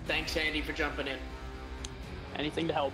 Thanks, Andy, for jumping in. Anything to help.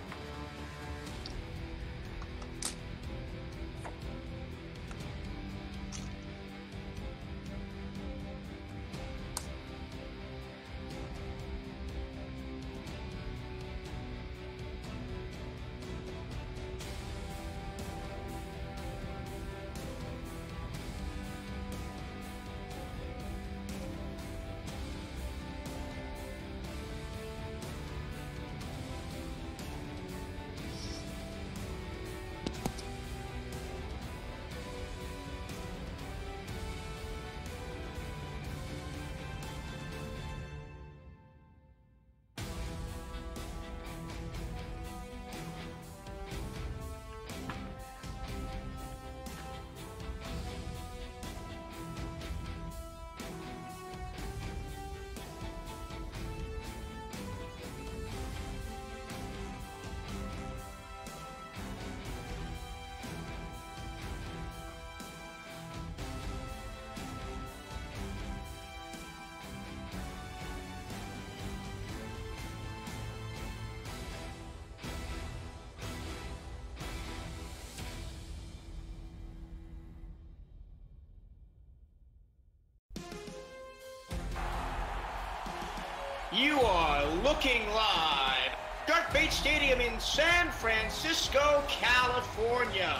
You are looking live. Shark Bait Stadium in San Francisco, California.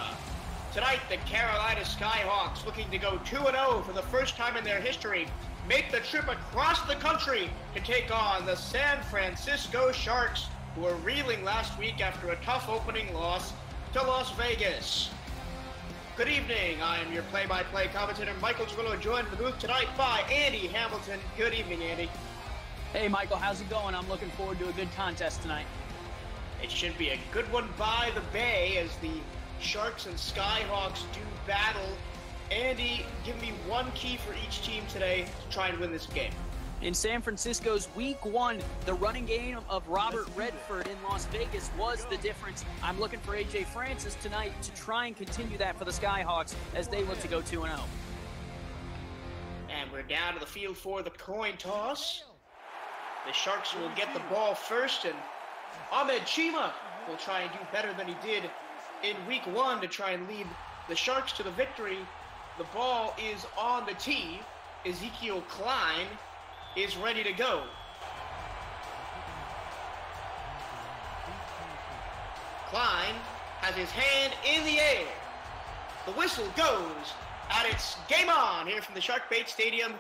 Tonight, the Carolina Skyhawks, looking to go 2-0 for the first time in their history, make the trip across the country to take on the San Francisco Sharks, who were reeling last week after a tough opening loss to Las Vegas. Good evening. I am your play-by-play commentator, Michael Truilo, joined in the booth tonight by Andy Hamilton. Good evening, Andy. Hey, Michael, how's it going? I'm looking forward to a good contest tonight. It should be a good one by the Bay as the Sharks and Skyhawks do battle. Andy, give me one key for each team today to try and win this game. In San Francisco's Week 1, the running game of Robert Redford in Las Vegas was the difference. I'm looking for A.J. Francis tonight to try and continue that for the Skyhawks as they look to go 2-0. And we're down to the field for the coin toss. The Sharks will get the ball first, and Ahmed Chima will try and do better than he did in Week 1 to try and lead the Sharks to the victory. The ball is on the tee. Ezekiel Klein is ready to go. Klein has his hand in the air. The whistle goes, and it's game on here from the Shark Bait Stadium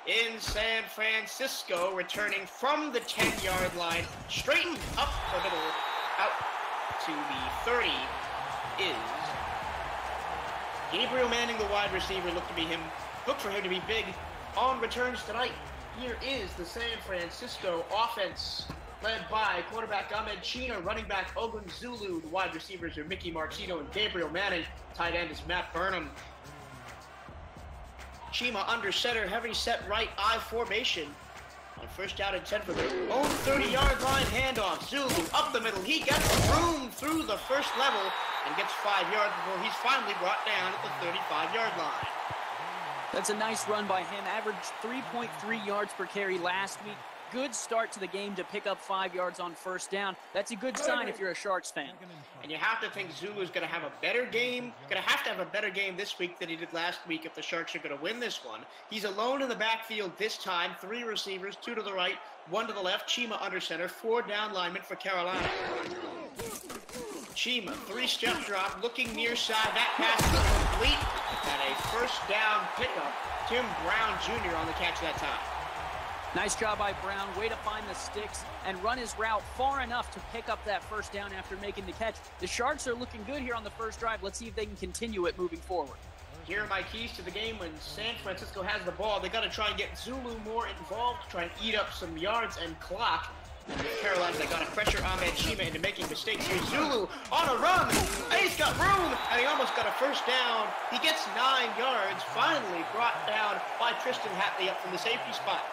in San Francisco, returning from the 10-yard line, straight up the middle, out to the 30 is Gabriel Manning, the wide receiver. Look for him to be big on returns tonight. Here is the San Francisco offense, led by quarterback Ahmed Chima, running back Ogun Zulu. The wide receivers are Mickey Martino and Gabriel Manning. Tight end is Matt Burnham. Chima under center, heavy set right eye formation. On first down and 10 for their own 30-yard line handoff. Zulu up the middle. He gets room through the first level and gets 5 yards before he's finally brought down at the 35-yard line. That's a nice run by him. Averaged 3.3 yards per carry last week. Good start to the game to pick up 5 yards on first down. That's a good sign if you're a Sharks fan. And you have to think Zulu's going to have a better game, going to have a better game this week than he did last week if the Sharks are going to win this one. He's alone in the backfield this time. 3 receivers, 2 to the right, 1 to the left. Chima under center, 4 down linemen for Carolina. Chima, 3-step drop, looking near side. That pass is complete. And a first down pickup. Tim Brown Jr. on the catch that time. Nice job by Brown. Way to find the sticks and run his route far enough to pick up that first down after making the catch. The Sharks are looking good here on the first drive. Let's see if they can continue it moving forward. Here are my keys to the game when San Francisco has the ball. They got to try and get Zulu more involved, try and eat up some yards and clock. And with Carolina, they got to pressure Ahmed Chima into making mistakes here. Zulu on a run. He's got room, and he almost got a first down. He gets 9 yards, finally brought down by Tristan Hatley up from the safety spot.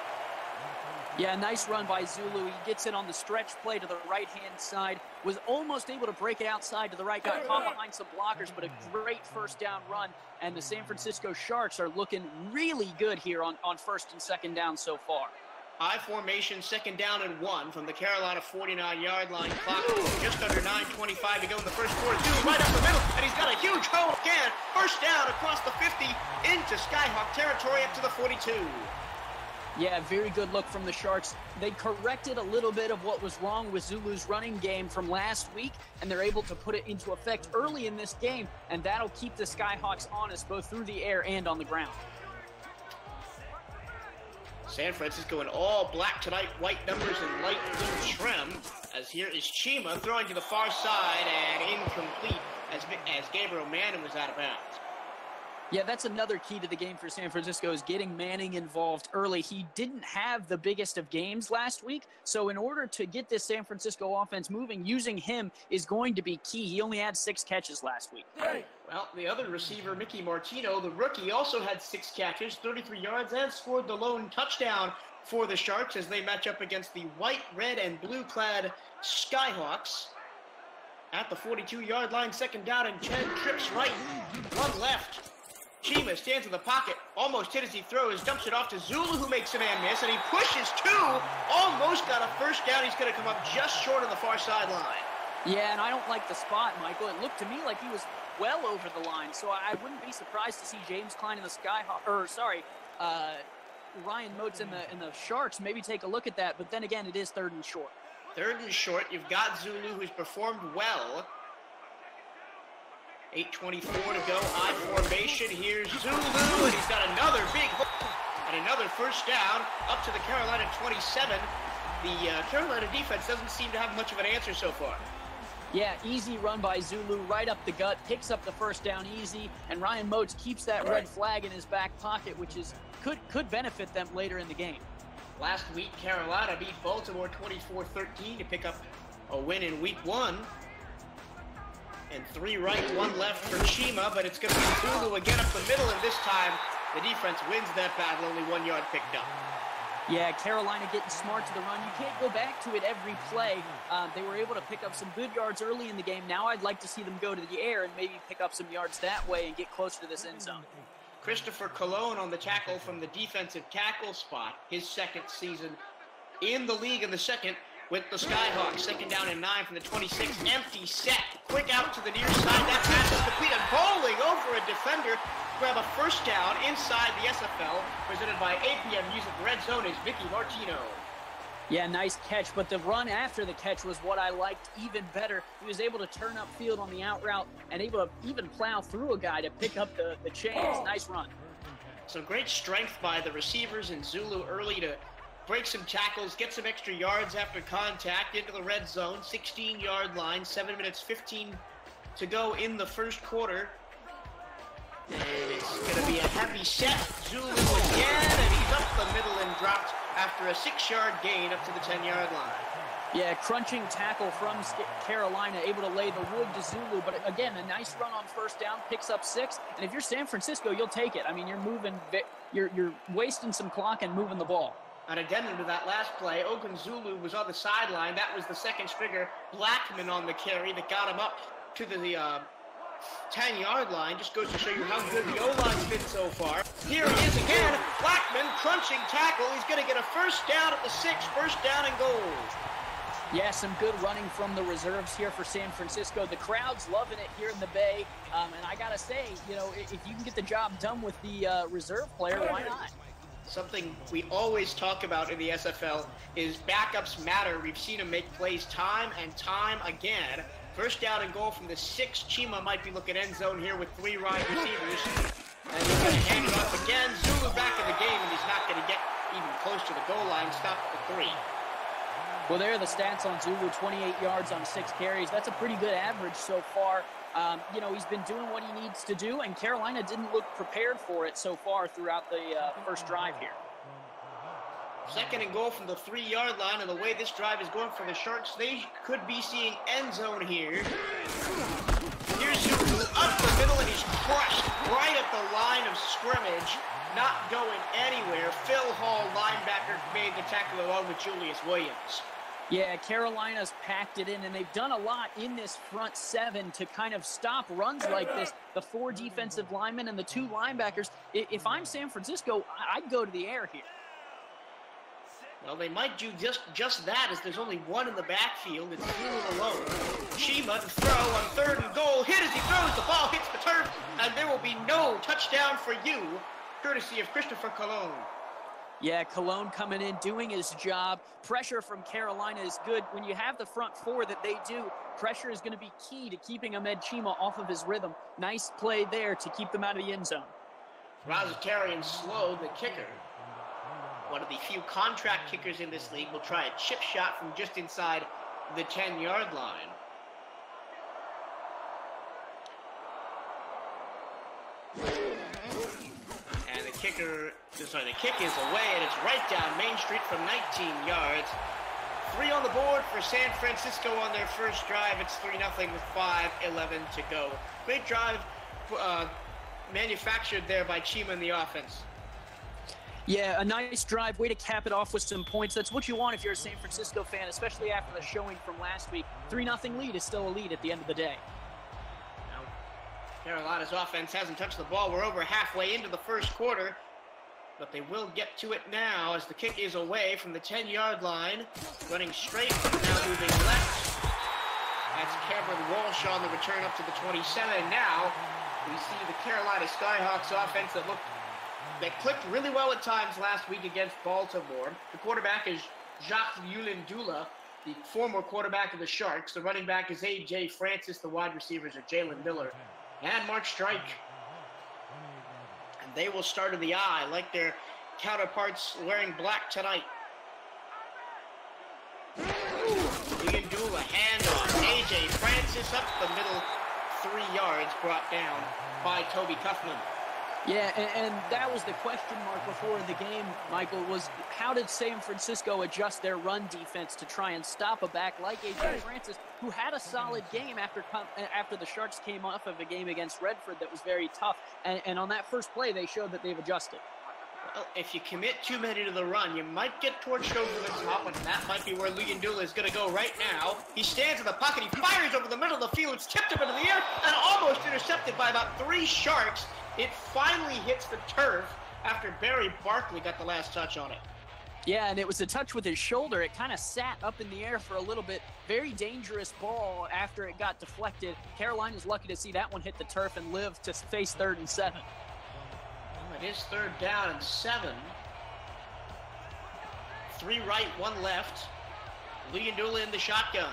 Yeah, nice run by Zulu. He gets in on the stretch play to the right-hand side. Was almost able to break it outside to the right. Got caught behind some blockers, but a great first down run. And the San Francisco Sharks are looking really good here on first and second down so far. I formation, 2nd down and 1 from the Carolina 49-yard line. Clock just under 9:25 to go in the first quarter. Zulu right up the middle, and he's got a huge hole again. First down across the 50 into Skyhawk territory up to the 42. Yeah, very good look from the Sharks. They corrected a little bit of what was wrong with Zulu's running game from last week, and they're able to put it into effect early in this game, and that'll keep the Skyhawks honest both through the air and on the ground. San Francisco in all black tonight, white numbers and light blue trim, as here is Chima throwing to the far side and incomplete as Gabriel Manning was out of bounds. Yeah, that's another key to the game for San Francisco is getting Manning involved early. He didn't have the biggest of games last week, so in order to get this San Francisco offense moving, using him is going to be key. He only had 6 catches last week. Well, the other receiver, Mickey Martino, the rookie, also had 6 catches, 33 yards, and scored the lone touchdown for the Sharks as they match up against the white, red, and blue-clad Skyhawks. At the 42-yard line, 2nd down, and 10 trips right, 1 left. Chima stands in the pocket, almost hit as he throws, dumps it off to Zulu, who makes a man miss, and he pushes 2, almost got a first down. He's going to come up just short of the far sideline. Yeah, and I don't like the spot, Michael. It looked to me like he was well over the line, so I wouldn't be surprised to see James Klein in the Ryan Moats in the Sharks maybe take a look at that, but then again, it is 3rd and short. 3rd and short. You've got Zulu, who's performed well. 8:24 to go, I formation. Here's Zulu, and he's got another big hook and another first down up to the Carolina 27. The Carolina defense doesn't seem to have much of an answer so far. Yeah, easy run by Zulu, right up the gut, picks up the first down easy, and Ryan Moats keeps that red flag in his back pocket, which is could benefit them later in the game. Last week, Carolina beat Baltimore 24-13 to pick up a win in week 1. And 3 right, 1 left for Chima, but it's going to be Zulu again up the middle, and this time the defense wins that battle, only 1 yard picked up. Yeah, Carolina getting smart to the run. You can't go back to it every play. They were able to pick up some good yards early in the game. Now I'd like to see them go to the air and maybe pick up some yards that way and get closer to this end zone. Christopher Colon on the tackle from the defensive tackle spot, his 2nd season in the league in the 2nd. With the Skyhawks, 2nd down and 9 from the 26, empty set, quick out to the near side, that pass is complete, and bowling over a defender, grab a first down inside the SFL, presented by APM Music Red Zone is Mickey Martino. Yeah, nice catch, but the run after the catch was what I liked even better. He was able to turn upfield on the out route and able to even plow through a guy to pick up the chains. Nice run. So great strength by the receivers in Zulu early to break some tackles, get some extra yards after contact into the red zone, 16-yard line, 7 minutes 15 to go in the first quarter. And it's going to be a heavy set. Zulu again, and he's up the middle and dropped after a 6-yard gain up to the 10-yard line. Yeah, crunching tackle from Carolina, able to lay the wood to Zulu. But again, a nice run on first down, picks up 6. And if you're San Francisco, you'll take it. I mean, you're wasting some clock and moving the ball. An addendum to that last play, Ogunzulu was on the sideline. That was the 2nd stringer, Blackman on the carry that got him up to the 10-yard line. Just goes to show you how good the O-line's been so far. Here he is again, Blackman, crunching tackle. He's going to get a first down at the 6, first down and goal. Yeah, some good running from the reserves here for San Francisco. The crowd's loving it here in the Bay. And I got to say, you know, if you can get the job done with the reserve player, why not? Something we always talk about in the SFL is backups matter. We've seen them make plays time and time again. First down and goal from the 6. Chima might be looking end zone here with 3 wide receivers. And he's going to hand it off again. Zulu back in the game, and he's not going to get even close to the goal line. Stop at the 3. Well, there are the stats on Zulu, 28 yards on 6 carries. That's a pretty good average so far. You know, he's been doing what he needs to do, and Carolina didn't look prepared for it so far throughout the first drive here. 2nd and goal from the 3-yard line, and the way this drive is going for the Sharks, they could be seeing end zone here. Here's Zulu up the middle, and he's crushed right at the line of scrimmage, not going anywhere. Phil Hall, linebacker, made the tackle along with Julius Williams. Yeah, Carolina's packed it in, and they've done a lot in this front 7 to kind of stop runs like this. The 4 defensive linemen and the 2 linebackers. If I'm San Francisco, I'd go to the air here. Well, they might do just that, as there's only one in the backfield. It's Zulu alone. Chima to throw on 3rd and goal. Hit as he throws. The ball hits the turf, and there will be no touchdown for you, courtesy of Christopher Colon. Yeah, Colon coming in, doing his job. Pressure from Carolina is good. When you have the front four that they do, pressure is going to be key to keeping Ahmed Chima off of his rhythm. Nice play there to keep them out of the end zone. Rosatarian Slow, the kicker, one of the few contract kickers in this league, will try a chip shot from just inside the 10-yard line. And the kick is away, and it's right down Main Street from 19 yards. 3 on the board for San Francisco on their first drive. It's 3-0 with 5:11 to go. Great drive manufactured there by Chima in the offense. Yeah, a nice drive. Way to cap it off with some points. That's what you want if you're a San Francisco fan, especially after the showing from last week. 3-0 lead is still a lead at the end of the day. Now, Carolina's offense hasn't touched the ball. We're over halfway into the first quarter, but they will get to it now as the kick is away from the 10-yard line. Running straight, now moving left. That's Cameron Walsh on the return up to the 27. Now we see the Carolina Skyhawks offense that clicked really well at times last week against Baltimore. The quarterback is Jacques Ulindula, the former quarterback of the Sharks. The running back is A.J. Francis. The wide receivers are Jalen Miller and Mark Strike. And they will start in the eye like their counterparts wearing black tonight. Ulindula, handoff. A.J. Francis up the middle, 3 yards, brought down by Toby Cuthman. Yeah, and that was the question mark before the game, Michael, was how did San Francisco adjust their run defense to try and stop a back like A.J. Francis, who had a solid game after the Sharks came off of a game against Redford that was very tough. And on that first play, they showed that they've adjusted. Well, if you commit too many to the run, you might get torched over the top, and that might be where Ulindula is going to go right now. He stands in the pocket, he fires over the middle of the field, it's tipped up into the air, and almost intercepted by about 3 Sharks. It finally hits the turf after Barry Barkley got the last touch on it. Yeah, and it was a touch with his shoulder. It kind of sat up in the air for a little bit. Very dangerous ball after it got deflected. Carolina's lucky to see that one hit the turf and live to face 3rd and 7. Well, it is 3rd down and 7. 3 right, 1 left. Ulindula in the shotgun.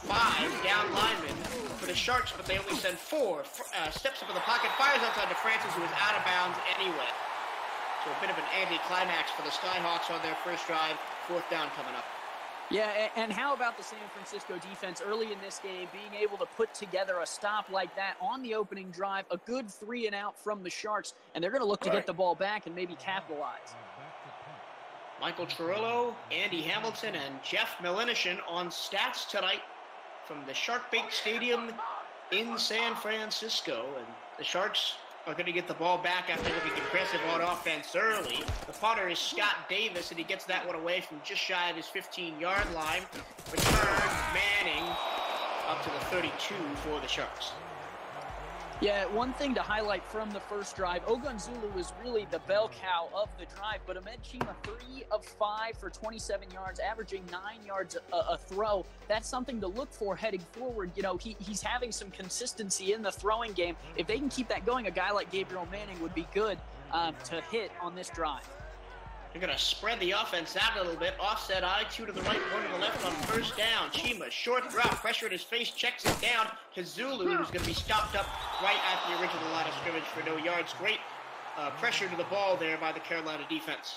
5 down linemen for the Sharks, but they only send 4. Steps up in the pocket, fires outside to Francis, who is out of bounds anyway. So a bit of an anticlimax for the Skyhawks on their first drive. 4th down coming up. Yeah, and how about the San Francisco defense early in this game being able to put together a stop like that on the opening drive, a good 3 and out from the Sharks, and they're going to look to get the ball back and maybe capitalize. Michael Truilo, Andy Hamilton, and Jeff Melinishin on stats tonight from the Shark Bait Stadium in San Francisco. And the Sharks are going to get the ball back after looking impressive on offense early. The punter is Scott Davis, and he gets that one away from just shy of his 15-yard line. Return Manning up to the 32 for the Sharks. Yeah, one thing to highlight from the first drive, Ogunzulu was really the bell cow of the drive, but Ahmed Chima, 3 of 5 for 27 yards, averaging 9 yards a throw. That's something to look for heading forward. You know, he's having some consistency in the throwing game. If they can keep that going, a guy like Gabriel Manning would be good to hit on this drive. They're going to spread the offense out a little bit. Offset eye, 2 to the right, 1 to the left on first down. Chima, short drop, pressure at his face, checks it down to Zulu, who's going to be stopped up right at the original line of scrimmage for no yards. Great pressure to the ball there by the Carolina defense.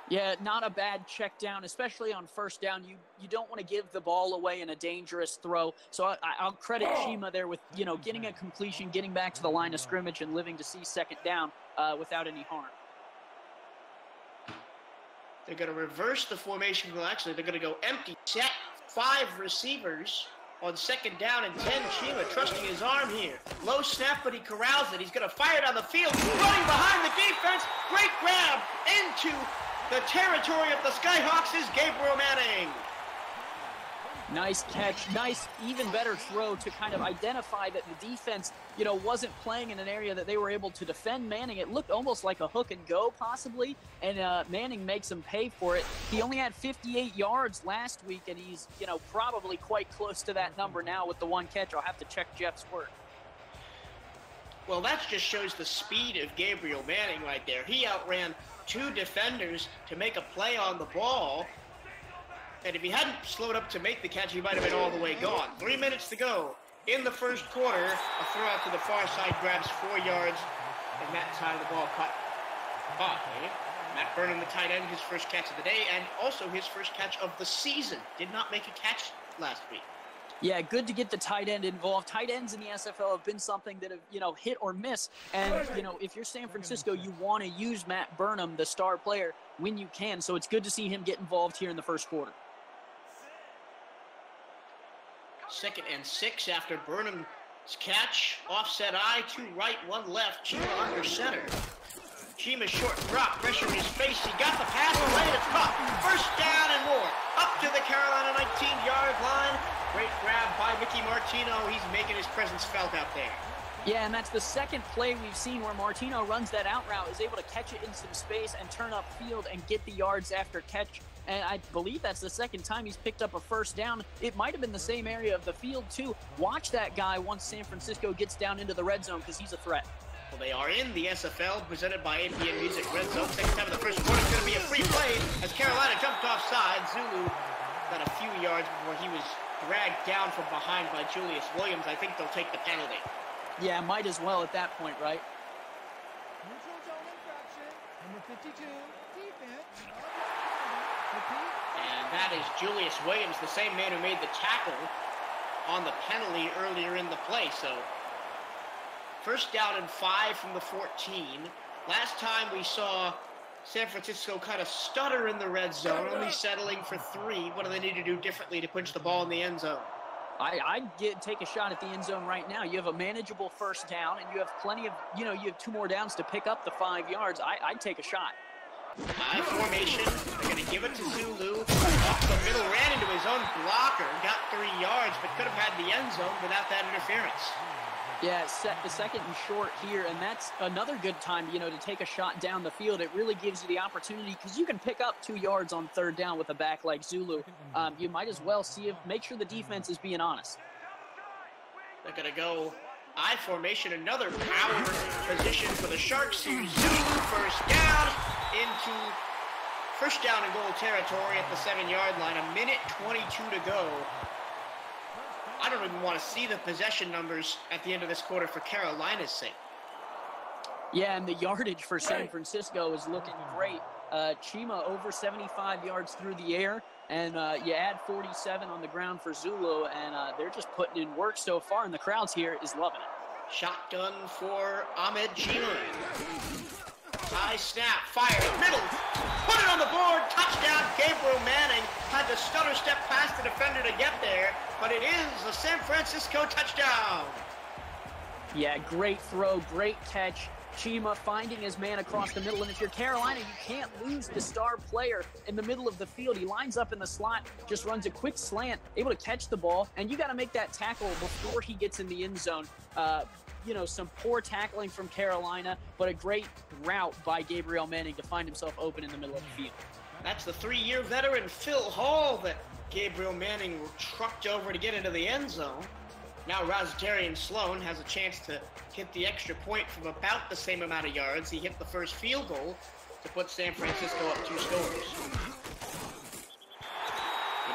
Yeah, not a bad check down, especially on first down. You don't want to give the ball away in a dangerous throw. So I'll credit Chima there with, you know, getting a completion, getting back to the line of scrimmage, and living to see second down without any harm. They're going to reverse the formation. Well, actually, they're going to go empty set. 5 receivers on second down and 10. Chima trusting his arm here. Low snap, but he corrals it. He's going to fire down the field. Running behind the defense. Great grab into the territory of the Skyhawks is Gabriel Manning. Nice catch, nice, even better throw to kind of identify that the defense, wasn't playing in an area that they were able to defend Manning. It looked almost like a hook and go possibly, and Manning makes him pay for it. He only had 58 yards last week, and he's, probably quite close to that number now with the one catch. I'll have to check Jeff's work. Well, that just shows the speed of Gabriel Manning right there. He outran 2 defenders to make a play on the ball. And if he hadn't slowed up to make the catch, he might have been all the way gone. 3 minutes to go in the first quarter. A throw out to the far side grabs 4 yards, and that side of the ball caught by Matt Burnham, the tight end, his first catch of the day, and also his first catch of the season. Did not make a catch last week. Yeah, good to get the tight end involved. Tight ends in the SFL have been something that have, hit or miss. And, if you're San Francisco, you want to use Matt Burnham, the star player, when you can. So it's good to see him get involved here in the first quarter. 2nd and 6 after Burnham's catch. Offset eye, 2 right, 1 left. Chima under center. Chima's short drop, pressure in his face. He got the pass away. It's caught. First down and more. Up to the Carolina 19-yard line. Great grab by Mickey Martino. He's making his presence felt out there. Yeah, and that's the second play we've seen where Martino runs that out route, is able to catch it in some space and turn upfield and get the yards after catch. And I believe that's the second time he's picked up a first down. It might have been the same area of the field, too. Watch that guy once San Francisco gets down into the red zone, because he's a threat. Well, they are in the SFL, presented by APM Music Red Zone. Second time of the first quarter is going to be a free play as Carolina jumped offside. Zulu got a few yards before he was dragged down from behind by Julius Williams. I think they'll take the penalty. Yeah, might as well at that point, right? Neutral zone infraction, number 52, defense. And that is Julius Williams, the same man who made the tackle on the penalty earlier in the play. So, first down and 5 from the 14. Last time we saw San Francisco kind of stutter in the red zone, only settling for 3. What do they need to do differently to punch the ball in the end zone? I'd take a shot at the end zone right now. You have a manageable first down, and you have plenty of, you have 2 more downs to pick up the 5 yards. I'd take a shot. High formation. They're going to give it to Zulu. Off the middle, ran into his own blocker. Got 3 yards, but could have had the end zone without that interference. Yeah, set the 2nd and short here, and that's another good time, to take a shot down the field. It really gives you the opportunity, because you can pick up 2 yards on 3rd down with a back like Zulu. You might as well make sure the defense is being honest. They're going to go I formation, another power position for the Sharks. Zulu first down into first down and goal territory at the 7-yard line. 1:22 to go. I don't even want to see the possession numbers at the end of this quarter for Carolina's sake. Yeah, and the yardage for San Francisco is looking great. Chima over 75 yards through the air, and you add 47 on the ground for Zulu, and they're just putting in work so far, and the crowds here is loving it. Shotgun for Ahmed Chima. High snap, fire, middle, put it on the board, touchdown. Gabriel Manning had to stutter step past the defender to get there, but it is a San Francisco touchdown. Yeah, great throw, great catch. Chima finding his man across the middle, and if you're Carolina, you can't lose the star player in the middle of the field. He lines up in the slot, just runs a quick slant, able to catch the ball, and you got to make that tackle before he gets in the end zone. Some poor tackling from Carolina, but a great route by Gabriel Manning to find himself open in the middle of the field. That's the 3-year veteran Phil Hall that Gabriel Manning trucked over to get into the end zone. Now Razdarian Sloan has a chance to hit the extra point from about the same amount of yards. He hit the first field goal to put San Francisco up 2 scores.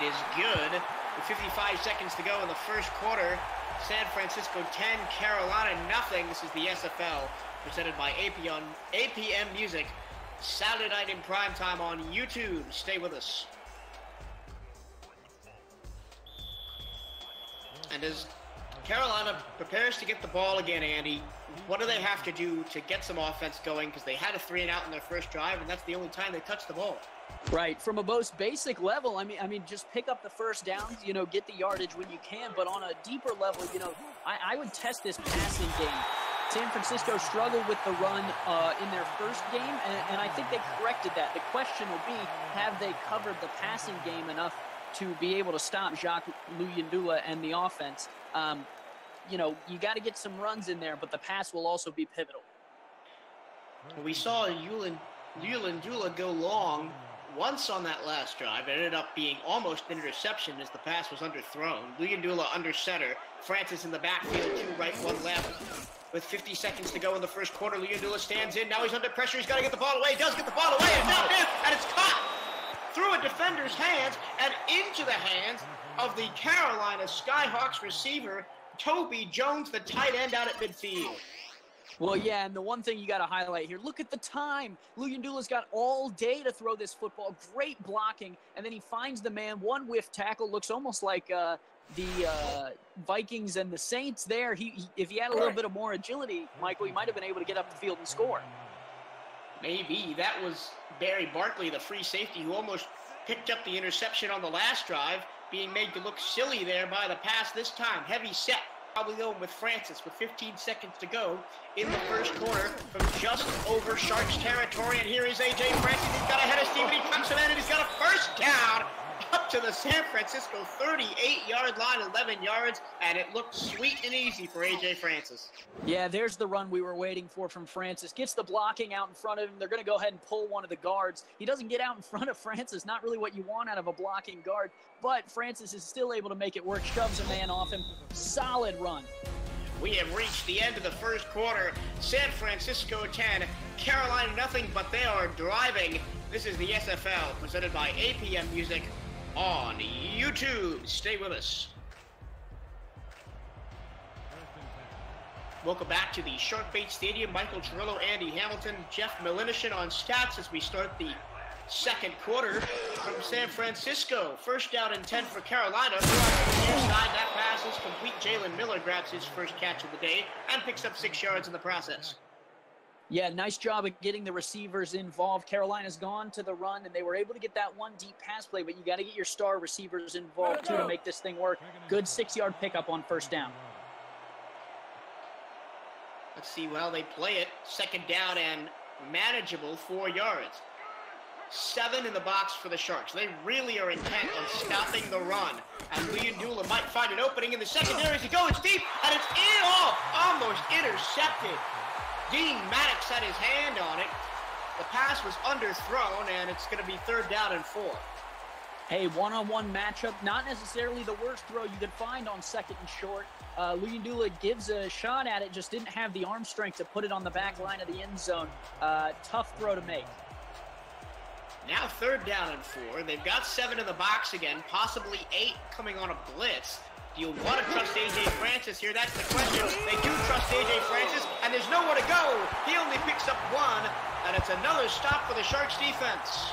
It is good. With 55 seconds to go in the first quarter, San Francisco 10, Carolina nothing. This is the SFL, presented by APM Music. Saturday night in primetime on YouTube. Stay with us. And as Carolina prepares to get the ball again, Andy, what do they have to do to get some offense going? Because they had a 3-and-out in their first drive, and that's the only time they touched the ball. Right. From a most basic level, I mean, just pick up the first downs, get the yardage when you can. But on a deeper level, I would test this passing game. San Francisco struggled with the run in their first game, and I think they corrected that. The question will be, have they covered the passing game enough to be able to stop Jacques Luyendula and the offense. You know, you got to get some runs in there, but the pass will also be pivotal. We saw Luyendula go long once on that last drive. It ended up being almost an interception as the pass was underthrown. Luyendula under center. Francis in the backfield, 2 right, 1 left. With 50 seconds to go in the first quarter, Luyendula stands in. Now he's under pressure. He's got to get the ball away. He does get the ball away. It's out there, and it's caught through a defender's hands and into the hands of the Carolina Skyhawks receiver, Toby Jones, the tight end out at midfield. Well, yeah, and the one thing you got to highlight here, look at the time. Luyendula's got all day to throw this football. Great blocking, and then he finds the man. One whiff tackle, looks almost like the Vikings and the Saints there. If he had a little bit of more agility, Michael, he might have been able to get up the field and score. Maybe. That was Barry Barkley, the free safety, who almost picked up the interception on the last drive, being made to look silly there by the pass this time. Heavy set. Probably going with Francis with 15 seconds to go in the first quarter from just over Sharks territory. And here is A.J. Francis. He's got ahead of Steven. He tucks him in, and he's got a first down up to the San Francisco 38-yard line, 11 yards, and it looked sweet and easy for A.J. Francis. Yeah, there's the run we were waiting for from Francis. Gets the blocking out in front of him. They're going to go ahead and pull one of the guards. He doesn't get out in front of Francis, not really what you want out of a blocking guard, but Francis is still able to make it work, shoves a man off him. Solid run. We have reached the end of the first quarter. San Francisco 10, Carolina nothing, but they are driving. This is the SFL, presented by APM Music on YouTube. Stay with us. Welcome back to the Sharkbait Stadium. Michael Truilo, Andy Hamilton, Jeff Milinishin on stats as we start the second quarter from San Francisco. First down and 10 for Carolina. Throughout the near side, that pass is complete. Jalen Miller grabs his first catch of the day and picks up 6 yards in the process. Yeah, nice job of getting the receivers involved. Carolina's gone to the run, and they were able to get that one deep pass play, but you got to get your star receivers involved, too, to make this thing work. Good 6-yard pickup on first down. Let's see how they play it. Second down and manageable, 4 yards. 7 in the box for the Sharks. They really are intent on stopping the run. And Luyendula might find an opening in the secondary as he goes deep, and it's in off, almost intercepted. Dean Maddox had his hand on it. The pass was underthrown, and it's going to be 3rd down and 4. Hey, one-on-one matchup, not necessarily the worst throw you could find on 2nd and short. Luyendula gives a shot at it, just didn't have the arm strength to put it on the back line of the end zone. Tough throw to make. Now 3rd down and 4. They've got 7 in the box again, possibly 8 coming on a blitz. Do you want to trust A.J. Francis here? That's the question. They do trust A.J. Francis, and there's nowhere to go. He only picks up 1, and it's another stop for the Sharks defense.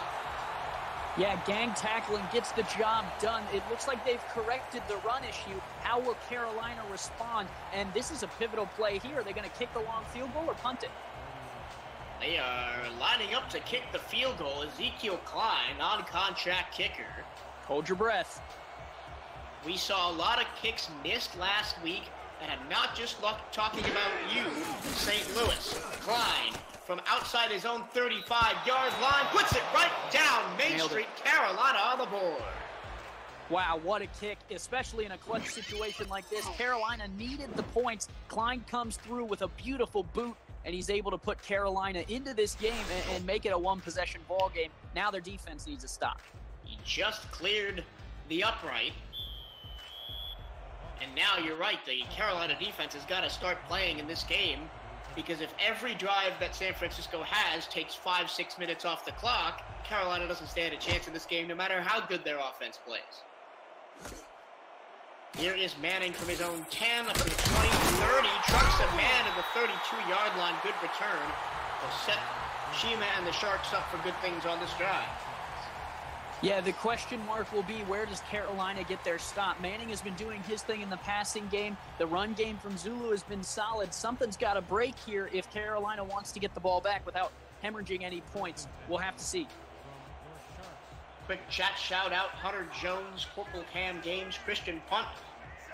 Yeah, gang tackling gets the job done. It looks like they've corrected the run issue. How will Carolina respond? And this is a pivotal play here. Are they going to kick the long field goal or punt it? They are lining up to kick the field goal. Ezekiel Klein, non-contract kicker. Hold your breath. We saw a lot of kicks missed last week, and I'm not just talking about you, St. Louis. Klein, from outside his own 35-yard line, puts it right down Main Street. Carolina on the board. Wow, what a kick, especially in a clutch situation like this. Carolina needed the points. Klein comes through with a beautiful boot, and he's able to put Carolina into this game and make it a one-possession ball game. Now their defense needs to stop. He just cleared the upright. And now you're right, the Carolina defense has got to start playing in this game, because if every drive that San Francisco has takes 5-6 minutes off the clock, Carolina doesn't stand a chance in this game no matter how good their offense plays. Here is Manning from his own 10 up to the 20, 30, trucks a man at the 32-yard line. Good return. Will set Shima and the Sharks up for good things on this drive. Yeah, the question mark will be, where does Carolina get their stop? Manning has been doing his thing in the passing game. The run game from Zulu has been solid. Something's got to break here if Carolina wants to get the ball back without hemorrhaging any points. We'll have to see. Quick chat shout out, Hunter Jones, Corporal Cam Games, Christian Punt,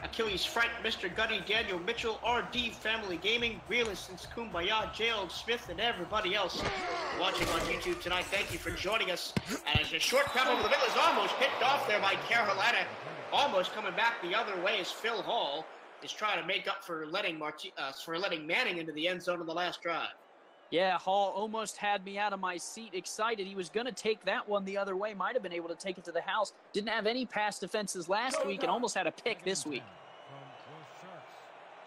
Achilles Frank, Mr. Gutty, Daniel Mitchell, RD Family Gaming, Real Instance, Kumbaya, Gerald Smith, and everybody else watching on YouTube tonight, thank you for joining us. And as a short crap over the middle is almost picked off there by Carolina. Almost coming back the other way as Phil Hall is trying to make up for letting Manning into the end zone on the last drive. Yeah, Hall almost had me out of my seat excited. He was going to take that one the other way. Might have been able to take it to the house. Didn't have any pass defenses last week and almost had a pick this week.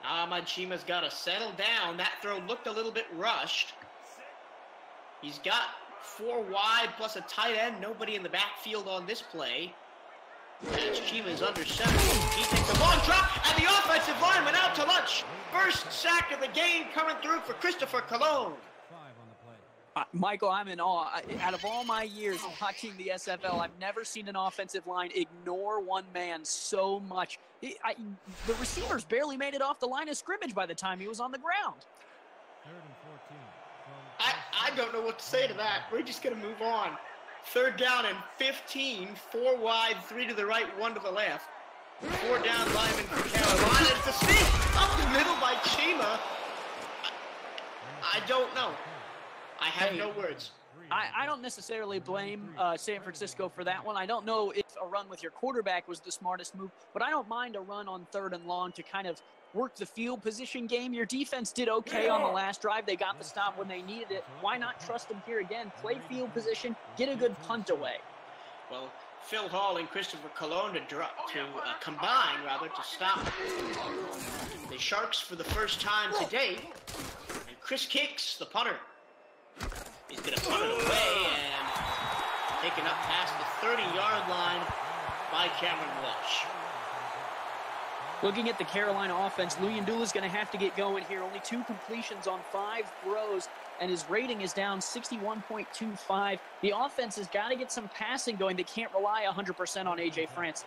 Ahmad Chima's got to settle down. That throw looked a little bit rushed. He's got 4 wide plus a tight end. Nobody in the backfield on this play. As Chima is under center, he takes a long drop, and the offensive line went out to lunch. First sack of the game coming through for Christopher Colon. Michael, I'm in awe. Out of all my years watching the SFL, I've never seen an offensive line ignore one man so much. The receivers barely made it off the line of scrimmage by the time he was on the ground. I don't know what to say to that. We're just going to move on. 3rd down and 15, 4 wide, 3 to the right, 1 to the left. 4 down lineman for Carolina. It's a sneak up the middle by Chima. I don't know. I have no words. I don't necessarily blame San Francisco for that one. I don't know if a run with your quarterback was the smartest move, but I don't mind a run on 3rd and long to kind of work the field position game. Your defense did okay on the last drive. They got the stop when they needed it. Why not trust them here again? Play field position, get a good punt away. Well, Phil Hall and Christopher Colon to combine to stop the Sharks for the first time today. And Chris Kicks, the punter, is going to punt it away and taken up past the 30-yard line by Cameron Walsh. Looking at the Carolina offense, Luyendula is going to have to get going here. Only 2 completions on 5 throws, and his rating is down 61.25. The offense has got to get some passing going. They can't rely 100% on A.J. Francis.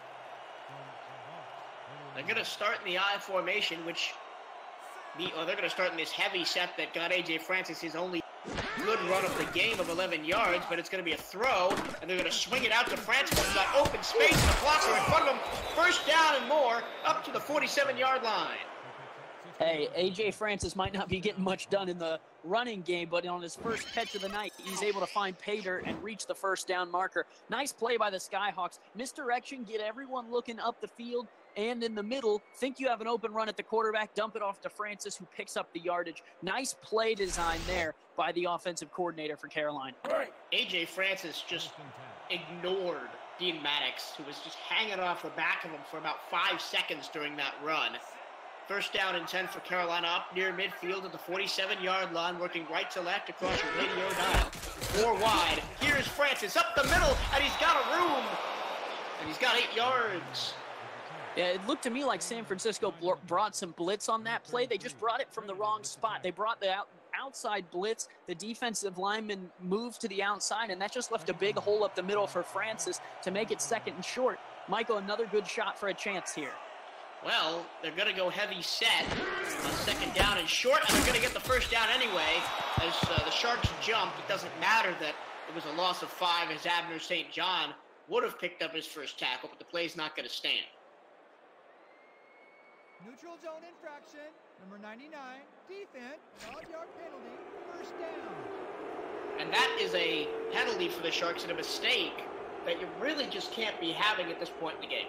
They're going to start in the I formation, they're going to start in this heavy set that got A.J. Francis his only good run of the game of 11 yards, but it's going to be a throw, and they're going to swing it out to Francis. He's got open space and a blocker in front of him. 1st down and more, up to the 47-yard line. Hey, A.J. Francis might not be getting much done in the running game, but on his first catch of the night, he's able to find pay dirt and reach the 1st down marker. Nice play by the Skyhawks. Misdirection, get everyone looking up the field and in the middle. Think you have an open run at the quarterback, dump it off to Francis, who picks up the yardage. Nice play design there by the offensive coordinator for Carolina. A.J. Francis just ignored Dean Maddox, who was just hanging off the back of him for about 5 seconds during that run. 1st down and 10 for Carolina, up near midfield at the 47-yard line, working right to left across your radio dial. 4 wide. Here's Francis up the middle, and he's got a room. And he's got 8 yards. Yeah, it looked to me like San Francisco brought some blitz on that play. They just brought it from the wrong spot. They brought the outside blitz. The defensive lineman moved to the outside, and that just left a big hole up the middle for Francis to make it 2nd and short. Michael, another good shot for a chance here. Well, they're going to go heavy set on 2nd down and short, and they're going to get the 1st down anyway. As the Sharks jumped, it doesn't matter that it was a loss of 5 as Abner St. John would have picked up his first tackle, but the play's not going to stand. Neutral zone infraction, number 99, defense, 12-yard penalty, 1st down. And that is a penalty for the Sharks and a mistake that you really just can't be having at this point in the game.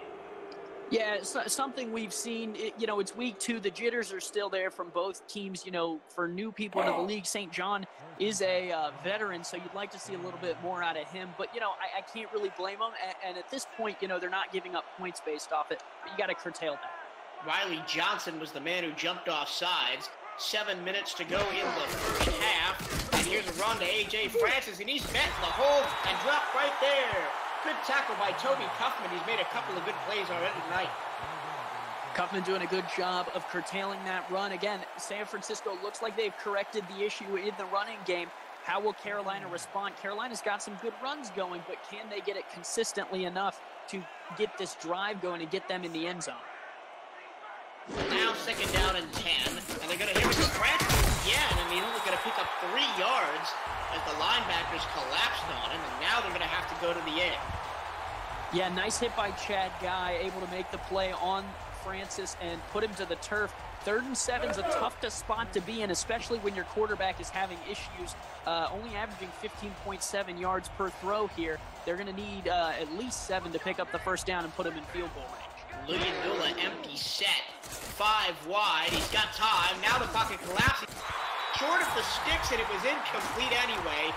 Yeah, it's something we've seen. It's week 2. The jitters are still there from both teams. For new people into the league, St. John is a veteran, so you'd like to see a little bit more out of him. But, I can't really blame them. And at this point, they're not giving up points based off it. But you got to curtail that. Riley Johnson was the man who jumped off sides. 7 minutes to go in the 1st half. And here's a run to A.J. Francis, and he's met in the hole and dropped right there. Good tackle by Toby Cuffman. He's made a couple of good plays already tonight. Cuffman doing a good job of curtailing that run. Again, San Francisco looks like they've corrected the issue in the running game. How will Carolina respond? Carolina's got some good runs going, but can they get it consistently enough to get this drive going and get them in the end zone? Now 2nd down and 10, and they're going to hit with Francis again, and he's only going to pick up 3 yards as the linebackers collapsed on him, and now they're going to have to go to the end. Yeah, nice hit by Chad Guy, able to make the play on Francis and put him to the turf. 3rd and 7 is a tough spot to be in, especially when your quarterback is having issues, only averaging 15.7 yards per throw here. They're going to need at least 7 to pick up the first down and put him in field goal range. Luyendula, empty set, 5 wide. He's got time. Now the pocket collapses. Short of the sticks, and it was incomplete anyway.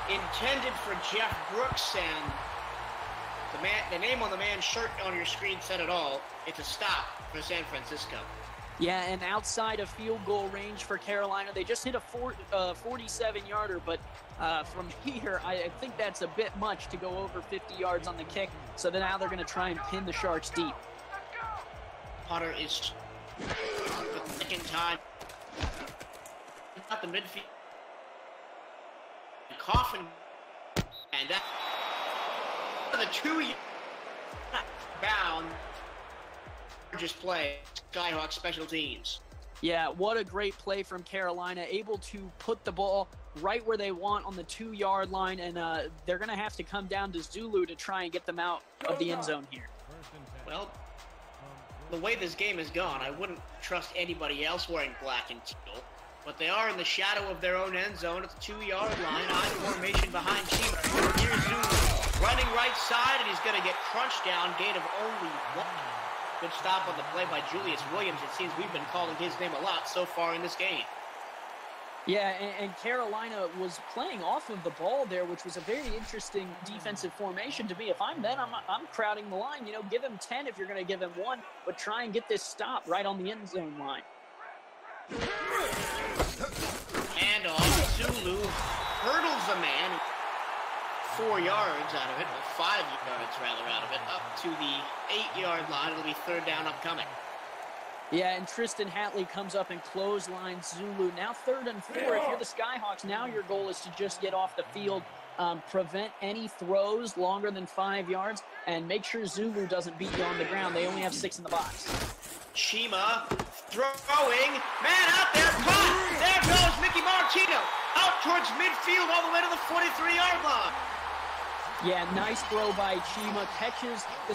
Intended for Jeff Brooks, and the name on the man's shirt on your screen said it all. It's a stop for San Francisco. Yeah, and outside of field goal range for Carolina, they just hit a 47-yarder, but from here, I think that's a bit much to go over 50 yards on the kick, so now they're going to try and pin the Sharks deep. Potter is for the second time at the midfield. Coffin, and that the 2 bound just play Skyhawks special teams. Yeah, what a great play from Carolina, able to put the ball right where they want on the 2-yard line, and they're going to have to come down to Zulu to try and get them out of the end zone here. Well, the way this game has gone, I wouldn't trust anybody else wearing black and teal. But they are in the shadow of their own end zone at the 2-yard line. I formation behind Chief. Here's Zulu running right side, and he's going to get crunched down. Gain of only 1. Good stop on the play by Julius Williams. It seems we've been calling his name a lot so far in this game. Yeah, and Carolina was playing off of the ball there, which was a very interesting defensive formation to me. If I'm them, I'm crowding the line. You know, give him 10 if you're going to give him 1, but try and get this stop right on the end zone line. Handoff, Zulu hurdles the man 4 yards out of it, or 5 yards rather out of it, up to the 8-yard line. It'll be 3rd down upcoming. Yeah, and Tristan Hatley comes up and clotheslines Zulu. Now 3rd and 4. If you're the Skyhawks, now your goal is to just get off the field, prevent any throws longer than 5 yards, and make sure Zulu doesn't beat you on the ground. They only have 6 in the box. Chima throwing, man out there, caught! There goes Mickey Martino, out towards midfield all the way to the 43-yard line. Yeah, nice throw by Chima. Catches the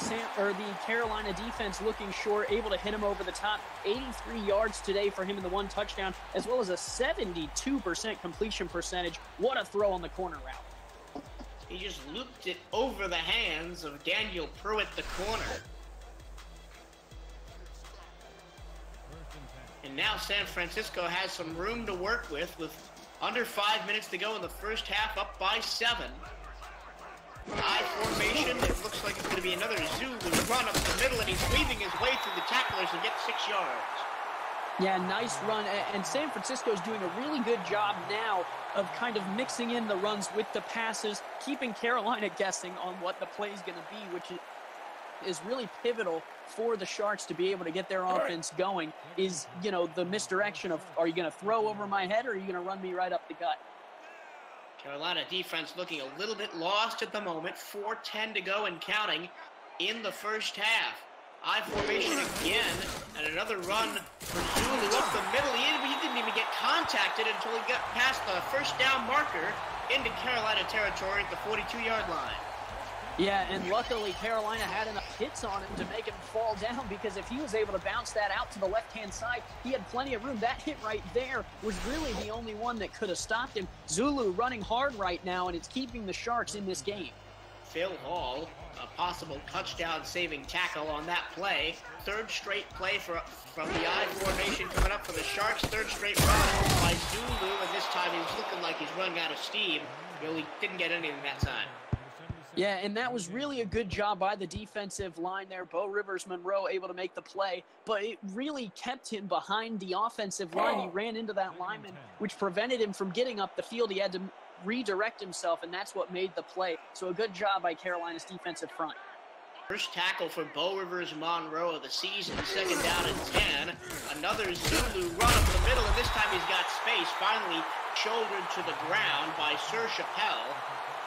Carolina defense looking short, able to hit him over the top. 83 yards today for him in the 1 touchdown, as well as a 72% completion percentage. What a throw on the corner route. He just looped it over the hands of Daniel Pruitt, the corner. And now San Francisco has some room to work with under 5 minutes to go in the first half, up by 7. I formation, it looks like it's going to be another Zulu run up the middle, and he's weaving his way through the tacklers and gets 6 yards. Yeah, nice run, and San Francisco's doing a really good job now of kind of mixing in the runs with the passes, keeping Carolina guessing on what the play is going to be, which is really pivotal for the Sharks to be able to get their offense going, is, you know, the misdirection of, are you going to throw over my head or are you going to run me right up the gut? Carolina defense looking a little bit lost at the moment. 4:10 to go and counting in the first half. I formation again, and another run for Zulu up the middle. He didn't even get contacted until he got past the first down marker into Carolina territory at the 42-yard line. Yeah, and luckily Carolina had enough hits on him to make him fall down, because if he was able to bounce that out to the left-hand side, he had plenty of room. That hit right there was really the only one that could have stopped him. Zulu running hard right now, and it's keeping the Sharks in this game. Phil Hall, a possible touchdown-saving tackle on that play. 3rd straight play from the I formation coming up for the Sharks. 3rd straight run by Zulu, and this time he's looking like he's running out of steam. Really didn't get anything that time. Yeah, and that was really a good job by the defensive line there. Bo Rivers-Monroe able to make the play, but it really kept him behind the offensive line. He ran into that lineman, which prevented him from getting up the field. He had to redirect himself, and that's what made the play. So a good job by Carolina's defensive front. First tackle for Bo Rivers-Monroe of the season. 2nd down and 10. Another Zulu run up the middle, and this time he's got space. Finally shouldered to the ground by Sir Chappelle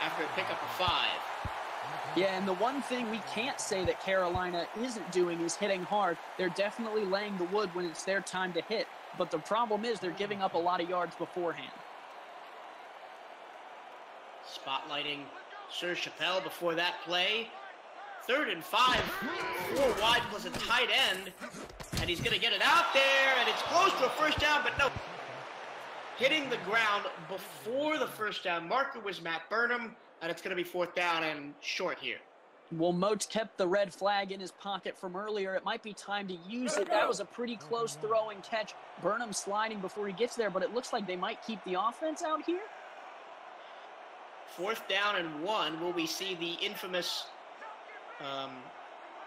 after a pickup of 5. Yeah, and the one thing we can't say that Carolina isn't doing is hitting hard. They're definitely laying the wood when it's their time to hit. But the problem is they're giving up a lot of yards beforehand. Spotlighting Sir Chappelle before that play. 3rd and 5, 4 wide plus a tight end. And he's going to get it out there, and it's close to a first down, but no. Hitting the ground before the first down marker was Matt Burnham, and it's going to be 4th down and short here. Well, Moats kept the red flag in his pocket from earlier. It might be time to use it. That was a pretty close throw and catch. Burnham sliding before he gets there, but it looks like they might keep the offense out here. 4th down and 1. Will we see the infamous...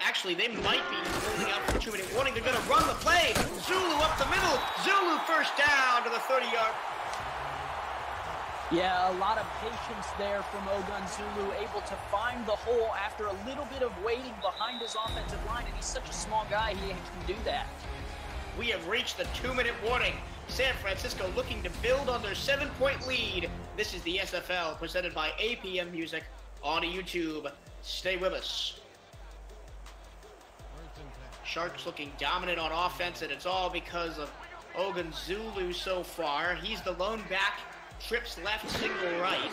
Actually, they might be holding out for a 2-minute warning. They're going to run the play. Zulu up the middle. Zulu first down to the 30-yard. Yeah, a lot of patience there from Ogun Zulu, able to find the hole after a little bit of waiting behind his offensive line, and he's such a small guy, he can do that. We have reached the 2-minute warning. San Francisco looking to build on their 7-point lead. This is the SFL, presented by APM Music on YouTube. Stay with us. Sharks looking dominant on offense, and it's all because of Ogun Zulu so far. He's the lone back, trips left, single right.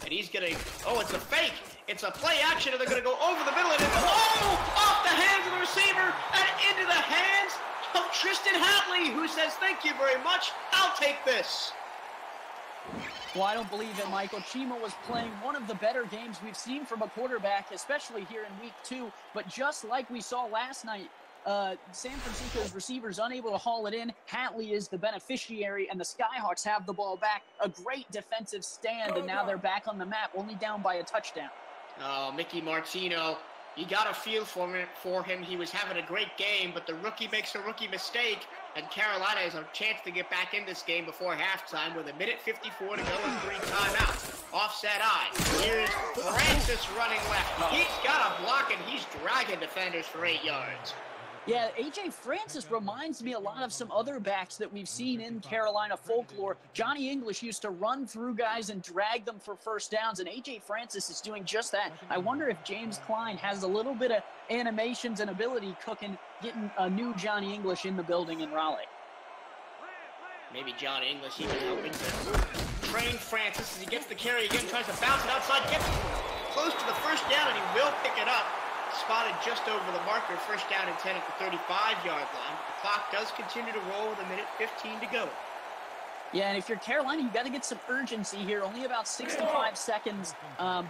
And he's gonna, oh, it's a fake. It's a play action, and they're gonna go over the middle, and off the hands of the receiver, and into the hands of Tristan Hatley, who says, thank you very much, I'll take this. Well, I don't believe it, Michael. Chima was playing one of the better games we've seen from a quarterback, especially here in week 2. But just like we saw last night, San Francisco's receivers unable to haul it in. Hatley is the beneficiary, and the Skyhawks have the ball back. A great defensive stand, and now they're back on the map, only down by a touchdown. Oh, Mickey Martino, you got a feel for him. He was having a great game, but the rookie makes a rookie mistake, and Carolina has a chance to get back in this game before halftime with 1:54 to go and 3 timeouts. Offset eye. Here's Francis running left. He's got a block, and he's dragging defenders for 8 yards. Yeah, A.J. Francis reminds me a lot of some other backs that we've seen in Carolina folklore. Johnny English used to run through guys and drag them for first downs, and A.J. Francis is doing just that. I wonder if James Klein has a little bit of animations and ability cooking, getting a new Johnny English in the building in Raleigh. Maybe Johnny English even helping to train Francis as he gets the carry again, tries to bounce it outside, gets close to the first down, and he will pick it up. Spotted just over the marker, first down and 10 at the 35-yard line. The clock does continue to roll with 1:15 to go. Yeah, and if you're Carolina, you've got to get some urgency here. Only about 65 seconds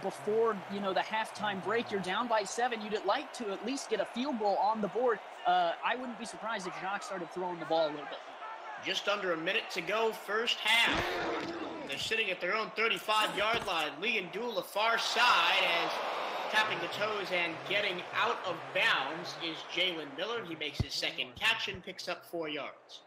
before, the halftime break. You're down by 7. You'd like to at least get a field goal on the board. I wouldn't be surprised if Jacques started throwing the ball a little bit. Just under a minute to go, first half. They're sitting at their own 35-yard line. Lee and Dool, the far side, as tapping the toes and getting out of bounds is Jalen Miller. He makes his second catch and picks up 4 yards.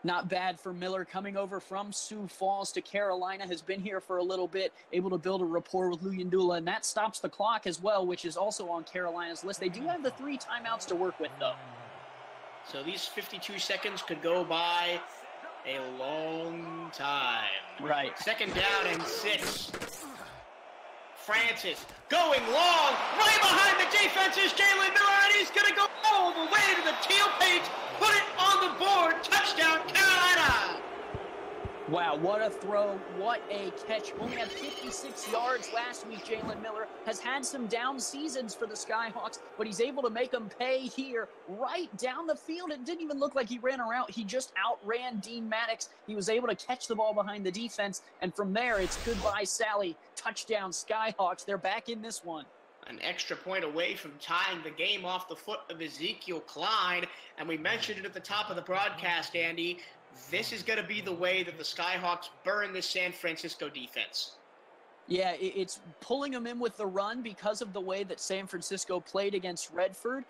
Not bad for Miller, coming over from Sioux Falls to Carolina, has been here for a little bit, able to build a rapport with Luyendula, and that stops the clock as well, which is also on Carolina's list. They do have the 3 timeouts to work with, though. So these 52 seconds could go by a long time. Right. 2nd down and 6. Francis going long, right behind the defense is Jalen Miller, and he's going to go all the way to the teal page, put it on the board, touchdown Carolina! Wow, what a throw, what a catch. Only had 56 yards last week, Jalen Miller. Has had some down seasons for the Skyhawks, but he's able to make them pay here right down the field. It didn't even look like he ran around. He just outran Dean Maddox. He was able to catch the ball behind the defense, and from there, it's goodbye, Sally. Touchdown, Skyhawks. They're back in this one. An extra point away from tying the game off the foot of Ezekiel Klein, and we mentioned it at the top of the broadcast, Andy. This is going to be the way that the Skyhawks burn this San Francisco defense. Yeah, it's pulling them in with the run because of the way that San Francisco played against Redford,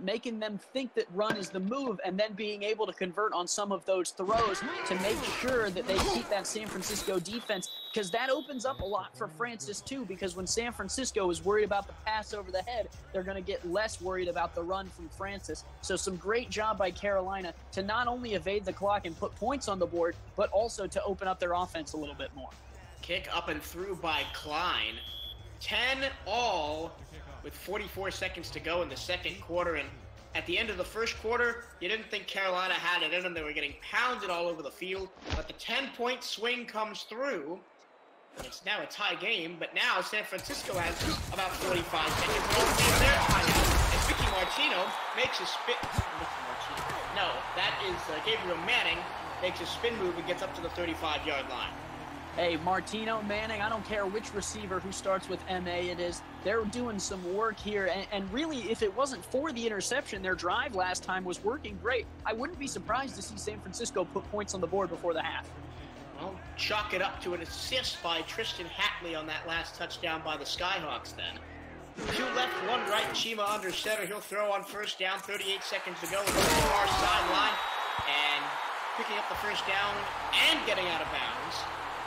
making them think that run is the move, and then being able to convert on some of those throws to make sure that they keep that San Francisco defense, because that opens up a lot for Francis too, because when San Francisco is worried about the pass over the head, they're going to get less worried about the run from Francis. So some great job by Carolina to not only evade the clock and put points on the board, but also to open up their offense a little bit more. Kick up and through by Klein. 10-all with 44 seconds to go in the second quarter. And at the end of the first quarter, you didn't think Carolina had it in them. They were getting pounded all over the field. But the 10-point swing comes through. It's now a tie game, but now San Francisco has about 45 seconds. And all their timeout. And Mickey Martino makes a spin. No, that is Gabriel Manning makes a spin move and gets up to the 35-yard line. Hey, Martino, Manning, I don't care which receiver who starts with M.A. it is. They're doing some work here. And really, if it wasn't for the interception, their drive last time was working great. I wouldn't be surprised to see San Francisco put points on the board before the half. Well, chalk it up to an assist by Tristan Hatley on that last touchdown by the Skyhawks then. 2 left, 1 right, Chima under center. He'll throw on first down, 38 seconds to go. Goes to the far sideline and picking up the first down and getting out of bounds.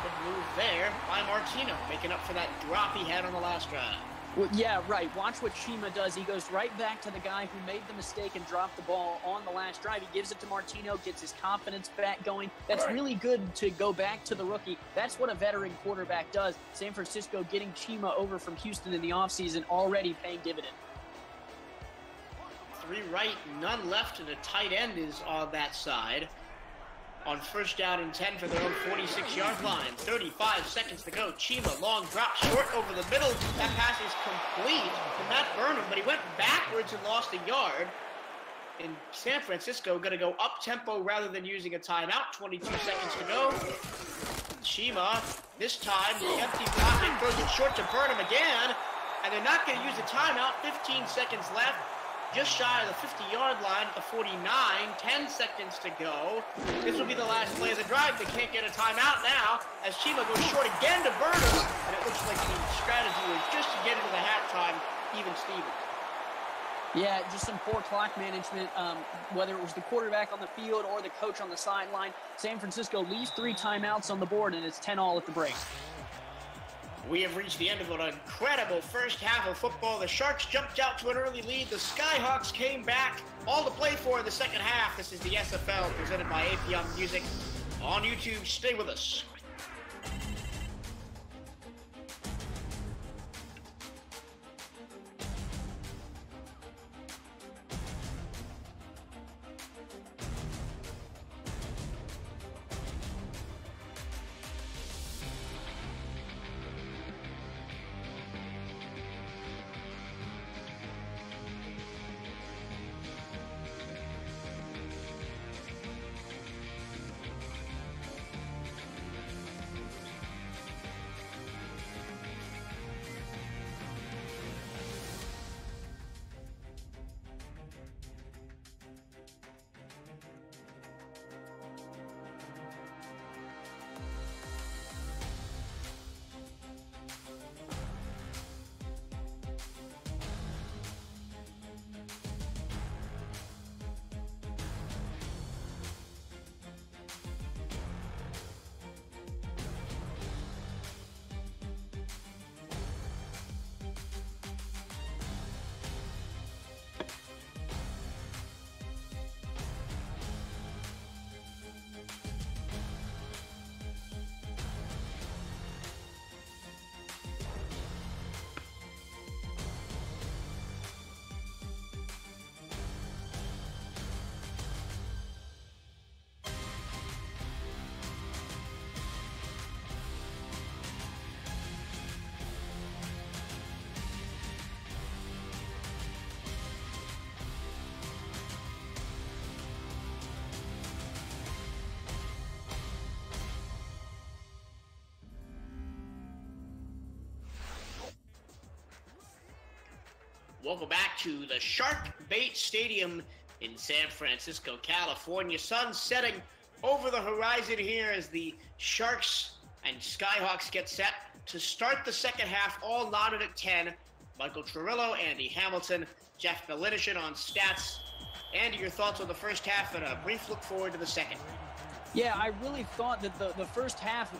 Good move there by Martino, making up for that drop he had on the last drive. Well, yeah, right. Watch what Chima does. He goes right back to the guy who made the mistake and dropped the ball on the last drive. He gives it to Martino, gets his confidence back going. That's really good to go back to the rookie. That's what a veteran quarterback does. San Francisco getting Chima over from Houston in the offseason, already paying dividend. 3 right, none left, and a tight end is on that side. On first down and 10 for their own 46-yard line. 35 seconds to go. Chima, long drop, short over the middle. That pass is complete to Matt Burnham, but he went backwards and lost a yard. And San Francisco going to go up-tempo rather than using a timeout. 22 seconds to go. Chima, this time, the empty pocket, throws it short to Burnham again. And they're not going to use a timeout. 15 seconds left. Just shy of the 50-yard line at the 49, 10 seconds to go. This will be the last play of the drive. They can't get a timeout now as Chima goes short again to Burnham. And it looks like the strategy was just to get into the halftime, even Stevens. Yeah, just some poor clock management, whether it was the quarterback on the field or the coach on the sideline. San Francisco leaves 3 timeouts on the board, and it's 10-all at the break. We have reached the end of an incredible first half of football. The Sharks jumped out to an early lead. The Skyhawks came back. All to play for in the second half. This is the SFL presented by APM Music on YouTube. Stay with us. Welcome back to the Shark Bait Stadium in San Francisco, California. Sun setting over the horizon here as the Sharks and Skyhawks get set to start the second half, all knotted at 10. Michael Truilo, Andy Hamilton, Jeff Melinishin on stats. Andy, your thoughts on the first half and a brief look forward to the second. Yeah, I really thought that the first half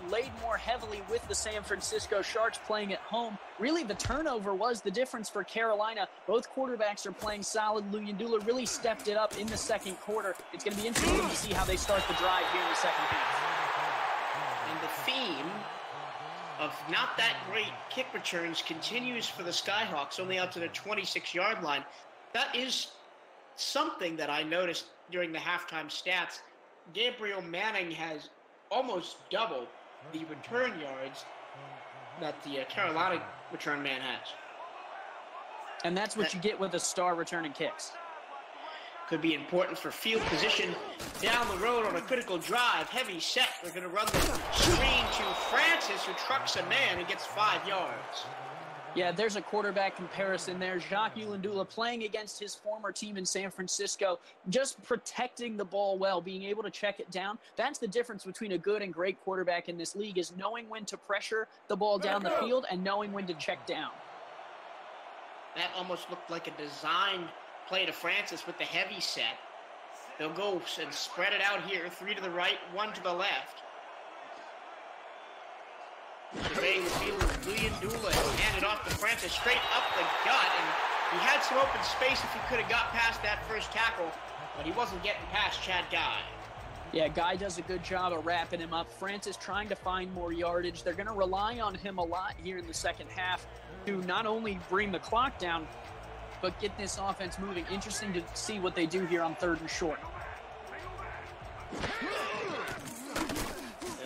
laid more heavily with the San Francisco Sharks playing at home. Really, the turnover was the difference for Carolina. Both quarterbacks are playing solid. Luyendula really stepped it up in the second quarter. It's going to be interesting to see how they start the drive here in the second half. And the theme of not that great kick returns continues for the Skyhawks, only out to the 26-yard line. That is something that I noticed during the halftime stats. Gabriel Manning has almost double the return yards that the Carolina return man has. And that's what you get with a star returning kicks. Could be important for field position down the road on a critical drive. Heavy set. They're going to run the screen to Francis, who trucks a man and gets 5 yards. Yeah, there's a quarterback comparison there. Jacques Ulandula playing against his former team in San Francisco, just protecting the ball well, being able to check it down. That's the difference between a good and great quarterback in this league, is knowing when to pressure the ball down the field and knowing when to check down. That almost looked like a designed play to Francis with the heavy set. They'll go and spread it out here. 3 to the right, 1 to the left. Surveying the field with Ulandula and handed off to Francis straight up the gut. And he had some open space if he could have got past that first tackle, but he wasn't getting past Chad Guy. Yeah, Guy does a good job of wrapping him up. Francis trying to find more yardage. They're going to rely on him a lot here in the second half to not only bring the clock down, but get this offense moving. Interesting to see what they do here on 3rd and short. They're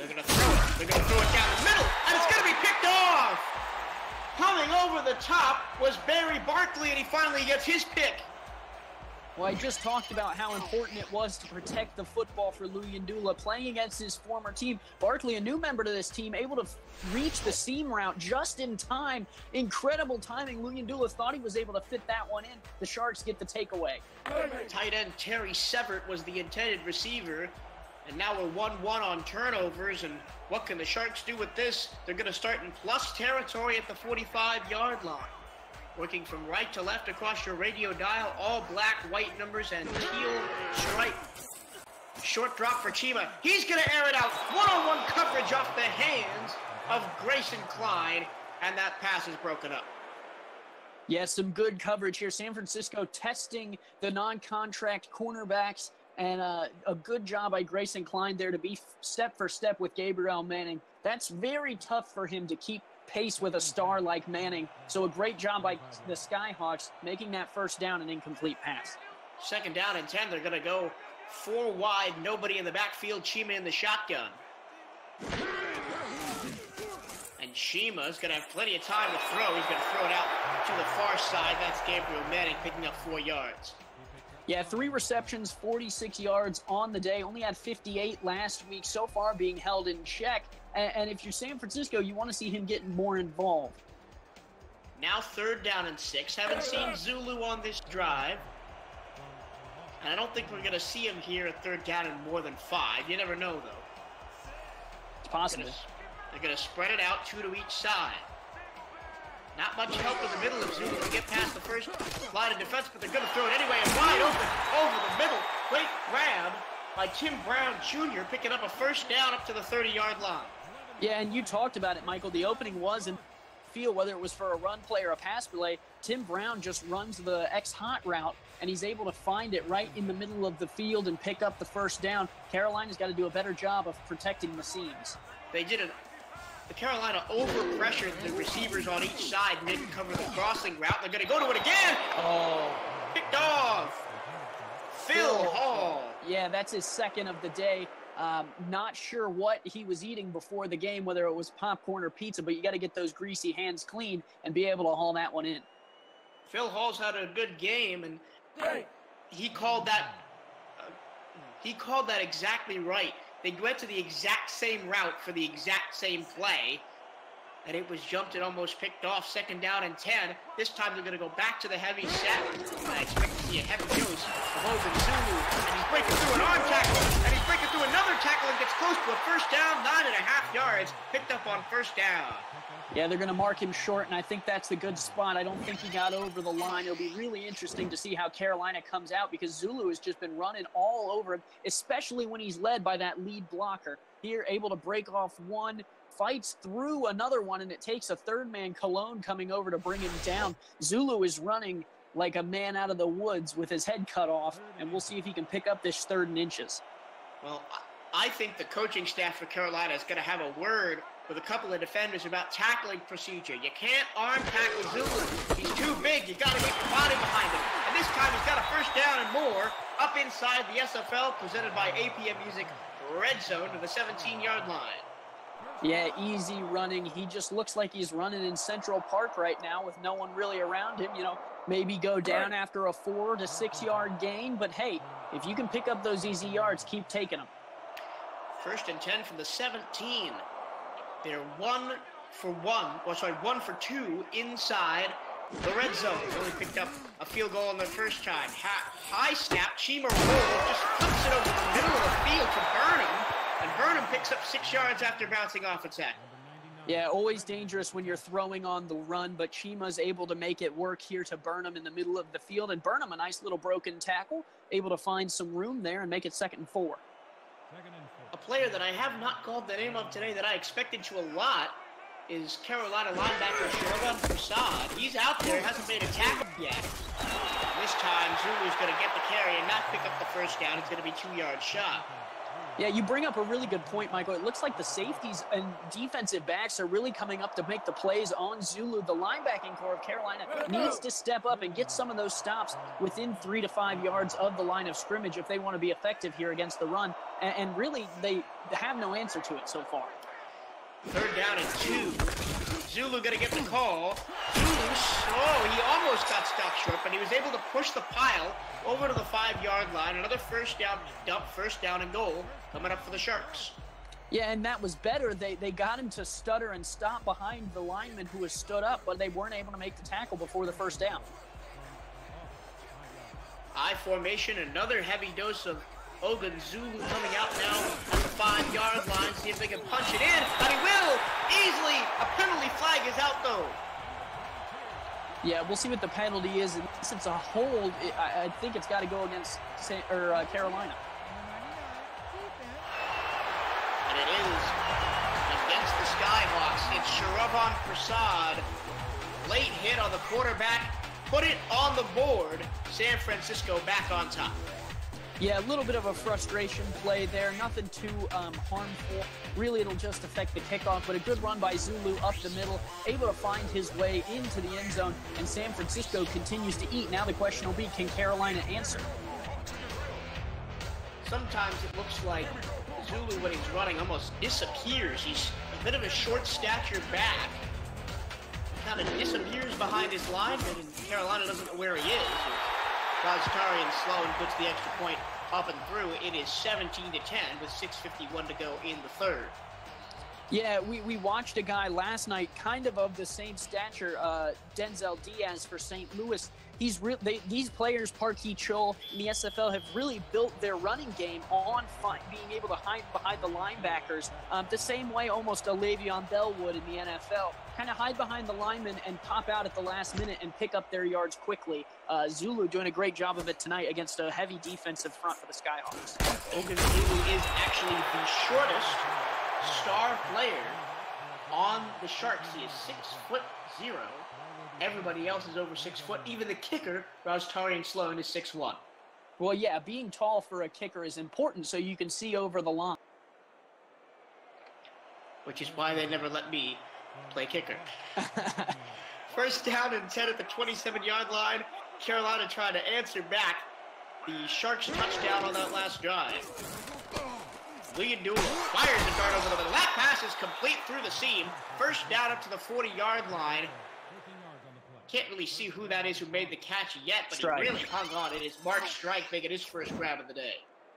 going to throw it. They're going to throw it down the middle, and it's going to be picked off. Coming over the top was Barry Barkley, and he finally gets his pick. Well, I just talked about how important it was to protect the football for Ulandula playing against his former team. Barkley, a new member to this team, able to reach the seam route just in time. Incredible timing. Ulandula thought he was able to fit that one in. The Sharks get the takeaway. Tight end Terry Severt was the intended receiver. And now we're 1-1 on turnovers. And what can the Sharks do with this? They're going to start in plus territory at the 45-yard line. Working from right to left across your radio dial, all black, white numbers, and teal stripe. Short drop for Chima. He's going to air it out. One-on-one coverage off the hands of Grayson Klein, and that pass is broken up. Yeah, some good coverage here. San Francisco testing the non-contract cornerbacks, and a good job by Grayson Klein there to be step for step with Gabriel Manning. That's very tough for him to keep pace with a star like Manning. So a great job by the Skyhawks making that first down an incomplete pass. 2nd down and 10. They're going to go 4 wide. Nobody in the backfield. Chima in the shotgun. And Chima's going to have plenty of time to throw. He's going to throw it out to the far side. That's Gabriel Manning picking up 4 yards. Yeah, 3 receptions, 46 yards on the day. Only had 58 last week. So far being held in check. And if you're San Francisco, you want to see him getting more involved. Now 3rd down and 6. Haven't seen Zulu on this drive. And I don't think we're going to see him here at 3rd down and more than 5. You never know, though. It's possible. They're going to spread it out 2 to each side. Not much help in the middle of Zulu to get past the first line of defense, but they're going to throw it anyway and wide open over the middle. Great grab by Tim Brown Jr. picking up a 1st down up to the 30-yard line. Yeah, and you talked about it, Michael. The opening was in the field, whether it was for a run play or a pass play. Tim Brown just runs the X-Hot route, and he's able to find it right in the middle of the field and pick up the 1st down. Carolina's got to do a better job of protecting the seams. They did it. The Carolina over-pressured the receivers on each side and didn't cover the crossing route. They're going to go to it again. Oh. Picked off. Phil Hall. Yeah, that's his 2nd of the day. Not sure what he was eating before the game, whether it was popcorn or pizza, but you got to get those greasy hands clean and be able to haul that one in. Phil Hall's had a good game, and he called that exactly right. They went to the exact same route for the exact same play, and it was jumped and almost picked off. 2nd down and 10. This time they're going to go back to the heavy set. I expect to see a heavy dose of Open Zulu, and he's breaking through an arm tackle, and he's breaking through another tackle and gets close to a 1st down, 9.5 yards, picked up on 1st down. Yeah, they're going to mark him short, and I think that's the good spot. I don't think he got over the line. It'll be really interesting to see how Carolina comes out because Zulu has just been running all over him, especially when he's led by that lead blocker. Here, able to break off one, fights through another one, and it takes a 3rd man, Cologne, coming over to bring him down. Zulu is running like a man out of the woods with his head cut off, and we'll see if he can pick up this 3rd and inches. Well, I think the coaching staff for Carolina is going to have a word with a couple of defenders about tackling procedure. You can't arm tackle Zulu. He's too big. You got to get your body behind him. And this time he's got a 1st down and more up inside the SFL, presented by APM Music Red Zone to the 17-yard line. Yeah, easy running. He just looks like he's running in Central Park right now with no one really around him. You know, maybe go down after a 4 to 6 yard gain. But hey, if you can pick up those easy yards, keep taking them. 1st and 10 from the 17. They're 1 for 2 inside the red zone. They only picked up a field goal on their first time. High snap, Chima roll, just cuts it over the middle of the field to Burnham, and Burnham picks up 6 yards after bouncing off its head. Yeah, always dangerous when you're throwing on the run, but Chima's able to make it work here to Burnham in the middle of the field, and Burnham, a nice little broken tackle, able to find some room there and make it 2nd and 4. A player that I have not called the name of today that I expected to a lot is Carolina linebacker Levant Prasad. He's out there, hasn't made a tackle yet. This time, Zulu's going to get the carry and not pick up the first down. It's going to be 2-yard shot. Yeah, you bring up a really good point, Michael. It looks like the safeties and defensive backs are really coming up to make the plays on Zulu. The linebacking core of Carolina needs to step up and get some of those stops within 3 to 5 yards of the line of scrimmage if they want to be effective here against the run. And really, they have no answer to it so far. 3rd down and 2. Zulu going to get the call. Zulu slow. He almost got stopped short, but he was able to push the pile over to the 5-yard line. Another first down and goal coming up for the Sharks. Yeah, and that was better. They got him to stutter and stop behind the lineman who was stood up, but they weren't able to make the tackle before the first down. I formation, another heavy dose of Ogun. Zulu coming out now at the 5-yard line. See if they can punch it in. And he will! Easily! A penalty flag is out, though. Yeah, we'll see what the penalty is. Unless it's a hold, I think it's got to go against Carolina. And it is against the Skyhawks. It's Sharavan Prasad. Late hit on the quarterback. Put it on the board. San Francisco back on top. Yeah, a little bit of a frustration play there. Nothing too harmful. Really, it'll just affect the kickoff, but a good run by Zulu up the middle, able to find his way into the end zone, and San Francisco continues to eat. Now the question will be, can Carolina answer? Sometimes it looks like Zulu, when he's running, almost disappears. He's a bit of a short-statured back. Kind of disappears behind his lineman, and Carolina doesn't know where he is. Rajtarian Sloan puts the extra point up and through. It is 17-10 with 6:51 to go in the 3rd. Yeah, we watched a guy last night kind of the same stature, Denzel Diaz for St. Louis. These players, Parkey Chol in the SFL, have really built their running game on being able to hide behind the linebackers, the same way almost a Le'Veon Bell would in the NFL. Kind of hide behind the linemen and pop out at the last minute and pick up their yards quickly. Zulu doing a great job of it tonight against a heavy defensive front for the Skyhawks. Ogun Zulu is actually the shortest star player on the Sharks. He is 6'0". Everybody else is over 6 foot. Even the kicker, Rajtarian Sloan, is 6'1". Well, yeah, being tall for a kicker is important so you can see over the line. Which is why they never let me play kicker. 1st down and 10 at the 27-yard line. Carolina trying to answer back the Sharks' touchdown on that last drive. Luyendula fires the dart over the middle. That pass is complete through the seam. 1st down up to the 40-yard line. Can't really see who that is who made the catch yet, but Strike. He really hung on. It is Mark Strike making his first grab of the day.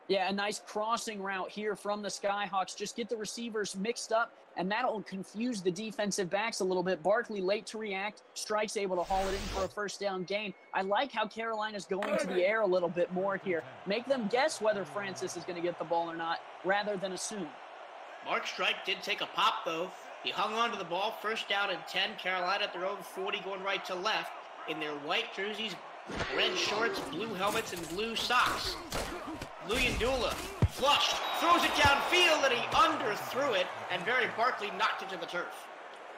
Yeah, a nice crossing route here from the Skyhawks. Just get the receivers mixed up, and that'll confuse the defensive backs a little bit. Barkley late to react. Strike's able to haul it in for a 1st down gain. I like how Carolina's going to the air a little bit more here. Make them guess whether Francis is going to get the ball or not, rather than assume. Mark Strike did take a pop, though. He hung on to the ball. 1st down and 10. Carolina at their own 40, going right to left in their white jerseys, red shorts, blue helmets, and blue socks. Luyendula flushed, throws it downfield, and he underthrew it, and Barry Barkley knocked it to the turf.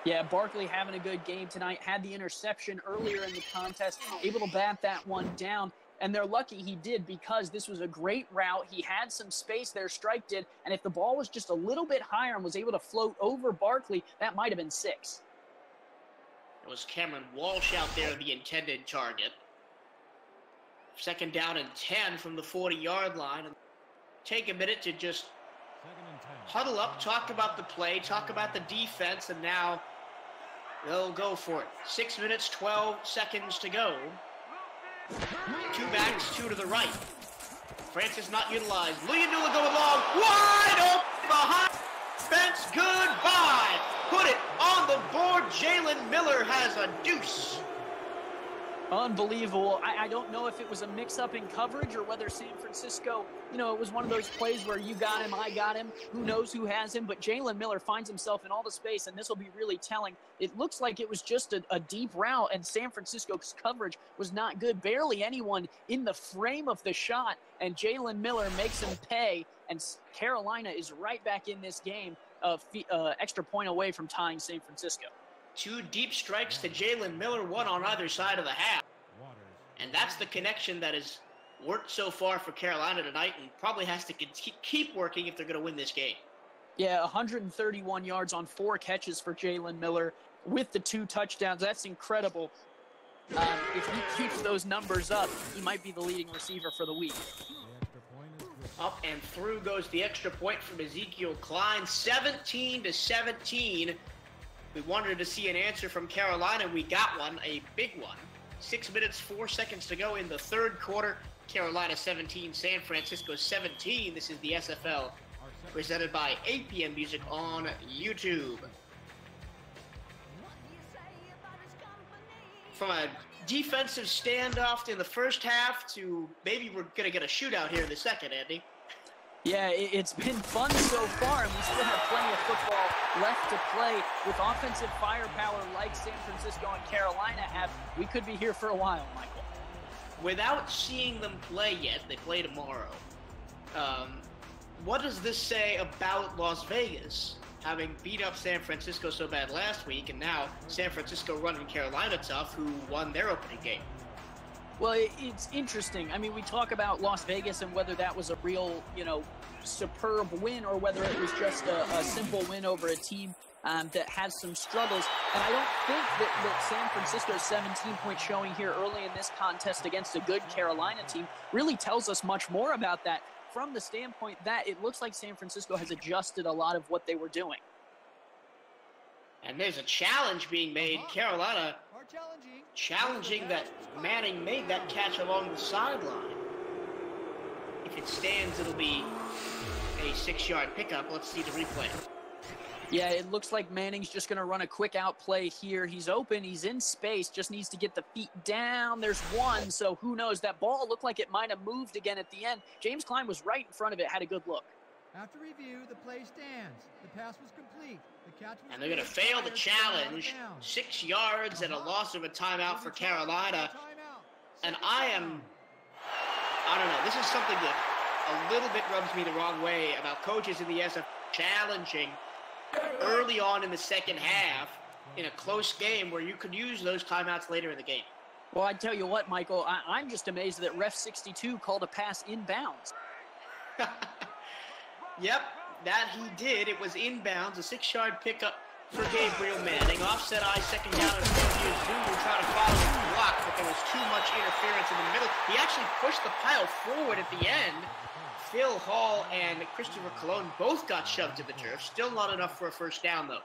Yeah, Barkley having a good game tonight. Had the interception earlier in the contest, able to bat that one down. And they're lucky he did, because this was a great route. He had some space there, Strike did, and if the ball was just a little bit higher and was able to float over Barkley, that might have been 6. It was Cameron Walsh out there, the intended target. 2nd down and 10 from the 40-yard line. And take a minute to just huddle up, talk about the play, talk about the defense, and now they'll go for it. 6 minutes, 12 seconds to go. 2 backs, 2 to the right. Francis not utilized. Leonula going long, wide open behind fence, goodbye. Put it on the board. Jalen Miller has a deuce. Unbelievable. I don't know if it was a mix-up in coverage or whether San Francisco, it was one of those plays where you got him, I got him. Who knows who has him? But Jalen Miller finds himself in all the space, and this will be really telling. It looks like it was just a deep route, and San Francisco's coverage was not good. Barely anyone in the frame of the shot, and Jalen Miller makes him pay, and Carolina is right back in this game, extra point away from tying San Francisco. 2 deep strikes to Jalen Miller, 1 on either side of the half. And that's the connection that has worked so far for Carolina tonight and probably has to keep working if they're going to win this game. Yeah, 131 yards on 4 catches for Jalen Miller with the 2 touchdowns. That's incredible. If he keeps those numbers up, he might be the leading receiver for the week. Up and through goes the extra point from Ezekiel Klein, 17-17. We wanted to see an answer from Carolina. We got one, a big one. 6 minutes, 4 seconds to go in the third quarter. Carolina 17, San Francisco 17. This is the SFL, presented by APM Music on YouTube. From a defensive standoff in the first half to maybe we're going to get a shootout here in the second, Andy. Yeah, it's been fun so far, and we still have plenty of football left to play. With offensive firepower like San Francisco and Carolina have, we could be here for a while, Michael. Without seeing them play yet, they play tomorrow. What does this say about Las Vegas, having beat up San Francisco so bad last week, and now San Francisco running Carolina tough, who won their opening game? Well, it's interesting. I mean, we talk about Las Vegas and whether that was a real, superb win or whether it was just a simple win over a team that has some struggles. And I don't think that San Francisco's 17-point showing here early in this contest against a good Carolina team really tells us much more about that from the standpoint that it looks like San Francisco has adjusted a lot of what they were doing. And there's a challenge being made. Carolina challenging that Manning made that catch along the sideline. If it stands, it'll be a 6-yard pickup. Let's see the replay. Yeah, it looks like Manning's just going to run a quick out play here. He's open. He's in space. Just needs to get the feet down. There's one, so who knows? That ball looked like it might have moved again at the end. James Klein was right in front of it, had a good look. After review, the play stands. The pass was complete. The catch was and they're going to fail the challenge. 6 yards and a loss of a timeout for Carolina. And I don't know. This is something that a little bit rubs me the wrong way about coaches in the SF challenging early on in the second half in a close game where you could use those timeouts later in the game. Well, I tell you what, Michael, I'm just amazed that Ref 62 called a pass inbounds. Yep, that he did. It was inbounds, a 6-yard pickup for Gabriel Manning. Offset eye, second down, and Zulu trying to follow the block, but there was too much interference in the middle. He actually pushed the pile forward at the end. Phil Hall and Christopher Colon both got shoved to the turf. Still not enough for a first down, though.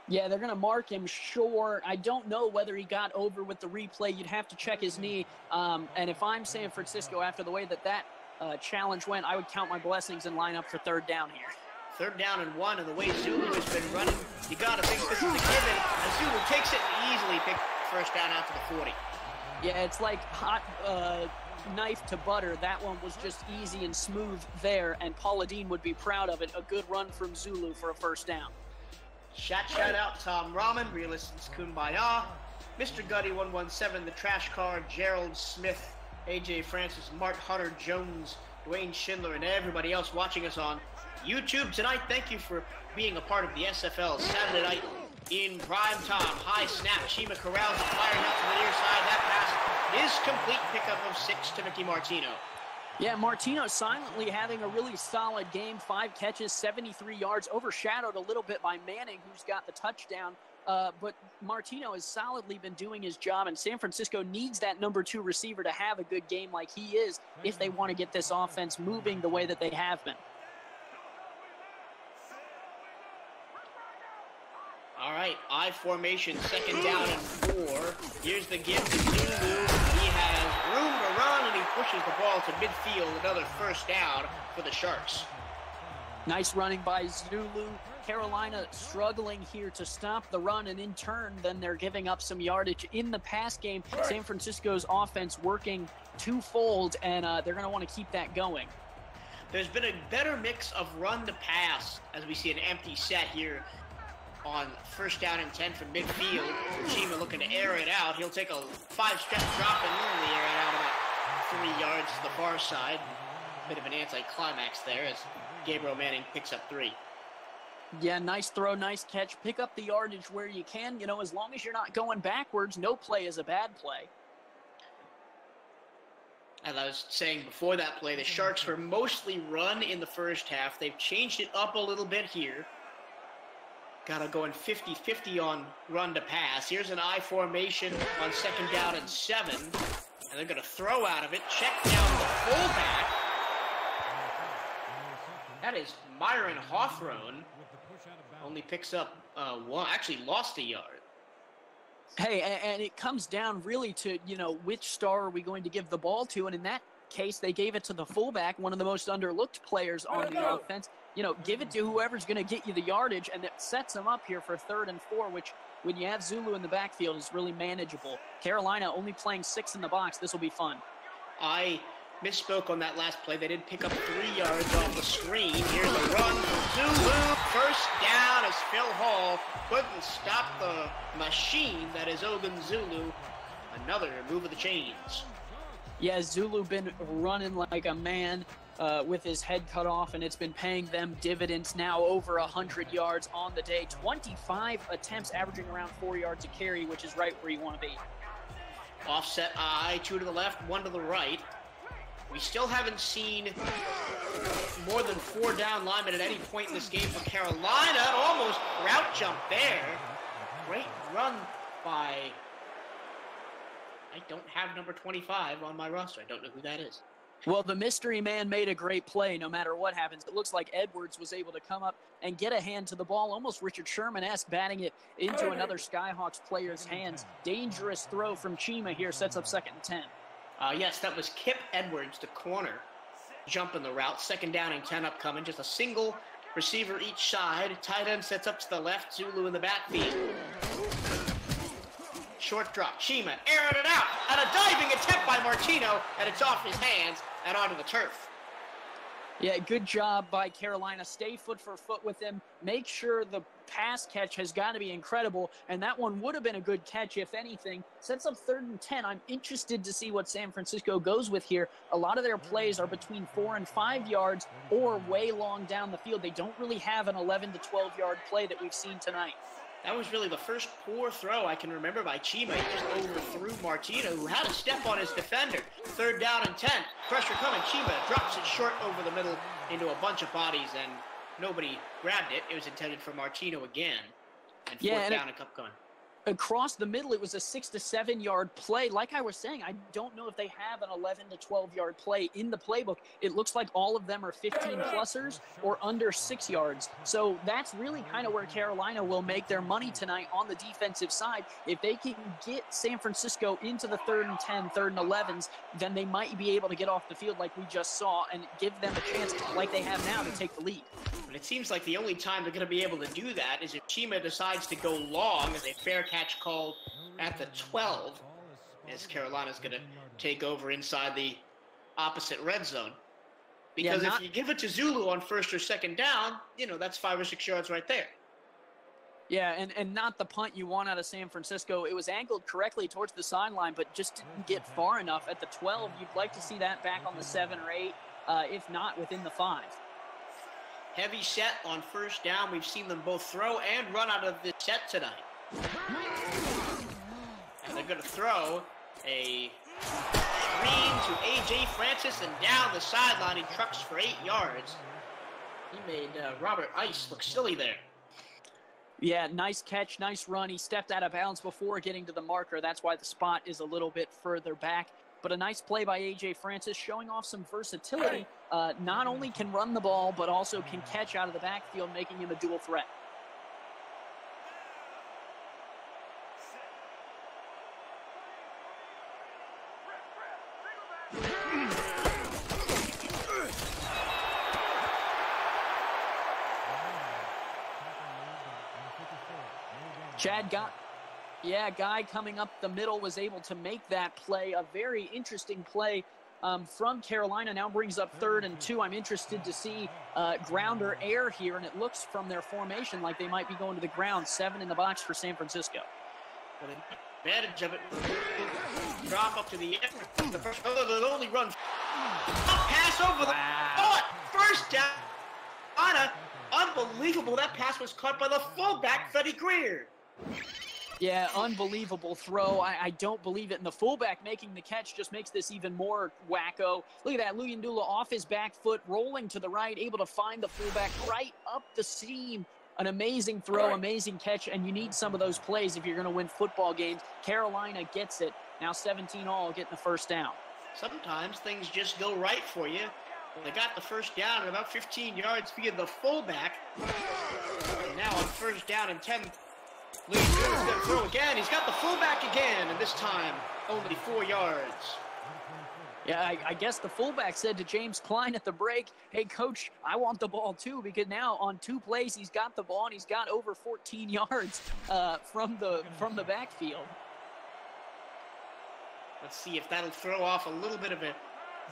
Yeah, they're going to mark him short. I don't know whether he got over with the replay. You'd have to check his knee. And if I'm San Francisco, after the way that challenge went, I would count my blessings and line up for third down here. 3rd down and 1, and the way Zulu has been running, you got to think this is a given. And Zulu takes it and easily picks first down out to the 40. Yeah, it's like hot knife to butter. That one was just easy and smooth there, and Paula Dean would be proud of it. A good run from Zulu for a first down. Shout out Tom Rahman, Realists Kumbaya, Mr. Gutty 117, the Trash Card, Gerald Smith, AJ Francis, Mark Hunter Jones, Dwayne Schindler, and everybody else watching us on YouTube tonight. Thank you for being a part of the SFL Saturday night in prime time. High snap, Shima corrals it, firing out to the near side. That pass is complete. Pickup of 6 to Mickey Martino. Yeah, Martino silently having a really solid game. 5 catches, 73 yards, overshadowed a little bit by Manning, who's got the touchdown. But Martino has solidly been doing his job, and San Francisco needs that number 2 receiver to have a good game like he is if they want to get this offense moving the way that they have been. All right, I formation, second down and 4. Here's the give to Zulu. He has room to run, and he pushes the ball to midfield. Another first down for the Sharks. Nice running by Zulu. Carolina struggling here to stop the run, and in turn, then they're giving up some yardage in the pass game. San Francisco's offense working twofold, and they're going to want to keep that going. There's been a better mix of run to pass as we see an empty set here on first down and 10 from midfield. Chima looking to air it out. He'll take a 5-step drop and nearly air it out about 3 yards to the far side. Bit of an anticlimax there as Gabriel Manning picks up 3. Yeah, nice throw, nice catch. Pick up the yardage where you can. You know, as long as you're not going backwards, no play is a bad play. As I was saying before that play, the Sharks were mostly run in the first half. They've changed it up a little bit here. Got to go in 50-50 on run to pass. Here's an I formation on second down and 7. And they're going to throw out of it. Check down the fullback. That is Myron Hawthrone. Only picks up one, actually lost a yard. Hey, and it comes down really to, you know, which star are we going to give the ball to? And in that case, they gave it to the fullback, one of the most underlooked players on the offense. You know, give it to whoever's going to get you the yardage, and it sets them up here for 3rd and 4, which when you have Zulu in the backfield is really manageable. Carolina only playing 6 in the box. This will be fun. I misspoke on that last play. They did pick up 3 yards off the screen. Here's a run from Zulu. First down as Phil Hall couldn't stop the machine that is Ogun Zulu. Another move of the chains. Yeah, Zulu been running like a man with his head cut off, and it's been paying them dividends now. Over 100 yards on the day. 25 attempts, averaging around 4 yards a carry, which is right where you want to be. Offset I, 2 to the left, 1 to the right. We still haven't seen more than 4 down linemen at any point in this game for Carolina. Almost route jump there. Great run by... I don't have number 25 on my roster. I don't know who that is. Well, the mystery man made a great play no matter what happens. It looks like Edwards was able to come up and get a hand to the ball, almost Richard Sherman-esque, batting it into another Skyhawks player's hands. Dangerous throw from Chima here, sets up 2nd and 10. Yes, that was Kip Edwards, the corner, jumping the route. 2nd down and 10 upcoming. Just a single receiver each side. Tight end sets up to the left. Zulu in the backfield. Short drop. Chima airing it out. And a diving attempt by Martino. And it's off his hands and onto the turf. Yeah, good job by Carolina. Stay foot for foot with him. Make sure the pass catch has got to be incredible, and that one would have been a good catch, if anything. Sets up 3rd and 10. I'm interested to see what San Francisco goes with here. A lot of their plays are between 4 and 5 yards or way long down the field. They don't really have an 11 to 12-yard play that we've seen tonight. That was really the first poor throw I can remember by Chima. He just overthrew Martino, who had a step on his defender. 3rd down and 10. Pressure coming. Chima drops it short over the middle into a bunch of bodies, and nobody grabbed it. It was intended for Martino again. And 4th down and cup coming. Across the middle, it was a 6 to 7 yard play. Like I was saying, I don't know if they have an 11 to 12 yard play in the playbook. It looks like all of them are 15 plusers or under 6 yards. So that's really kind of where Carolina will make their money tonight on the defensive side. If they can get San Francisco into the 3rd and 10, 3rd and 11s, then they might be able to get off the field like we just saw and give them a chance, like they have now, to take the lead. But it seems like the only time they're going to be able to do that is if Chima decides to go long, as a fair catch called at the 12, as Carolina's going to take over inside the opposite red zone. Because if you give it to Zulu on 1st or 2nd down, you know, that's 5 or 6 yards right there. Yeah, and not the punt you want out of San Francisco. It was angled correctly towards the sideline, but just didn't get far enough. At the 12, you'd like to see that back on the 7 or 8, if not within the 5. Heavy set on 1st down. We've seen them both throw and run out of this set tonight. And they're going to throw a screen to A.J. Francis, and down the sideline he trucks for 8 yards. He made Robert Ice look silly there. Yeah, nice catch, nice run. He stepped out of bounds before getting to the marker. That's why the spot is a little bit further back. But a nice play by A.J. Francis, showing off some versatility. Not only can run the ball, but also can catch out of the backfield, making him a dual threat. Chad Guy coming up the middle was able to make that play. A very interesting play from Carolina. Now brings up 3rd and 2. I'm interested to see grounder air here, and it looks from their formation like they might be going to the ground. 7 in the box for San Francisco. Well, the advantage of it, drop up to the end. The first, they'll only run. Pass over the foot. First down. Unbelievable. That pass was caught by the fullback, Freddie Greer. Yeah, unbelievable throw. I don't believe it. And the fullback making the catch just makes this even more wacko. Look at that. Luyendula off his back foot, rolling to the right, able to find the fullback right up the seam. An amazing throw, amazing catch, and you need some of those plays if you're going to win football games. Carolina gets it. Now 17-all, getting the first down. Sometimes things just go right for you. They got the first down at about 15 yards via the fullback. And now on first down and 10, Lee's going to throw again. He's got the fullback again, and this time only 4 yards. Yeah, I guess the fullback said to James Klein at the break, hey, coach, I want the ball too, because now on 2 plays he's got the ball and he's got over 14 yards from the backfield. Let's see if that'll throw off a little bit of a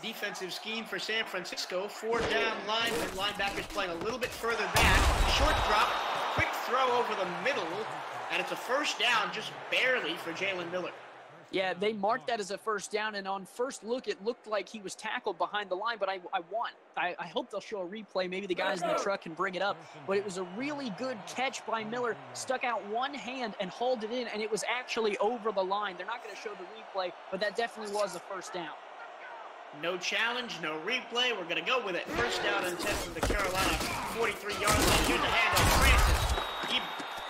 defensive scheme for San Francisco. 4 down linemen, linebackers playing a little bit further back. Short drop, quick throw over the middle, and it's a first down just barely for Jalen Miller. Yeah, they marked that as a first down, and on first look, it looked like he was tackled behind the line, but I hope they'll show a replay. Maybe the guys in the truck can bring it up, but it was a really good catch by Miller. Stuck out one hand and hauled it in, and it was actually over the line. They're not going to show the replay, but that definitely was a first down. No challenge, no replay. We're going to go with it. First down and 10 from the Carolina 43-yard line. Here's the handoff. Francis.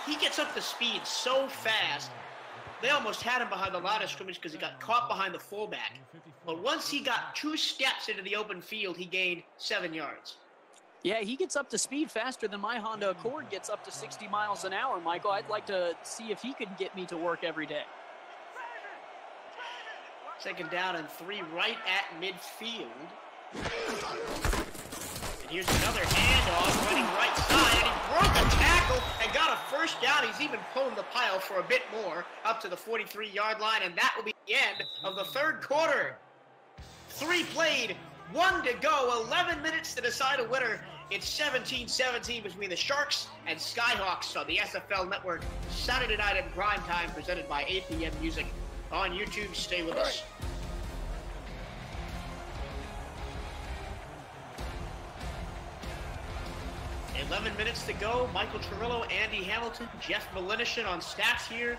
He gets up to speed so fast. They almost had him behind the line of scrimmage because he got caught behind the fullback. But once he got 2 steps into the open field, he gained 7 yards. Yeah, he gets up to speed faster than my Honda Accord gets up to 60 miles an hour, Michael. I'd like to see if he could get me to work every day. Second down and 3 right at midfield. And here's another handoff running right side, and he broke a tackle and got a first down. He's even pulling the pile for a bit more up to the 43-yard line, and that will be the end of the third quarter. 3 played, 1 to go, 11 minutes to decide a winner. It's 17-17 between the Sharks and Skyhawks on the SFL Network. Saturday night in prime time, presented by APM Music. On YouTube, stay with us. 11 minutes to go. Michael Truilo, Andy Hamilton, Jeff Malinishin on stats here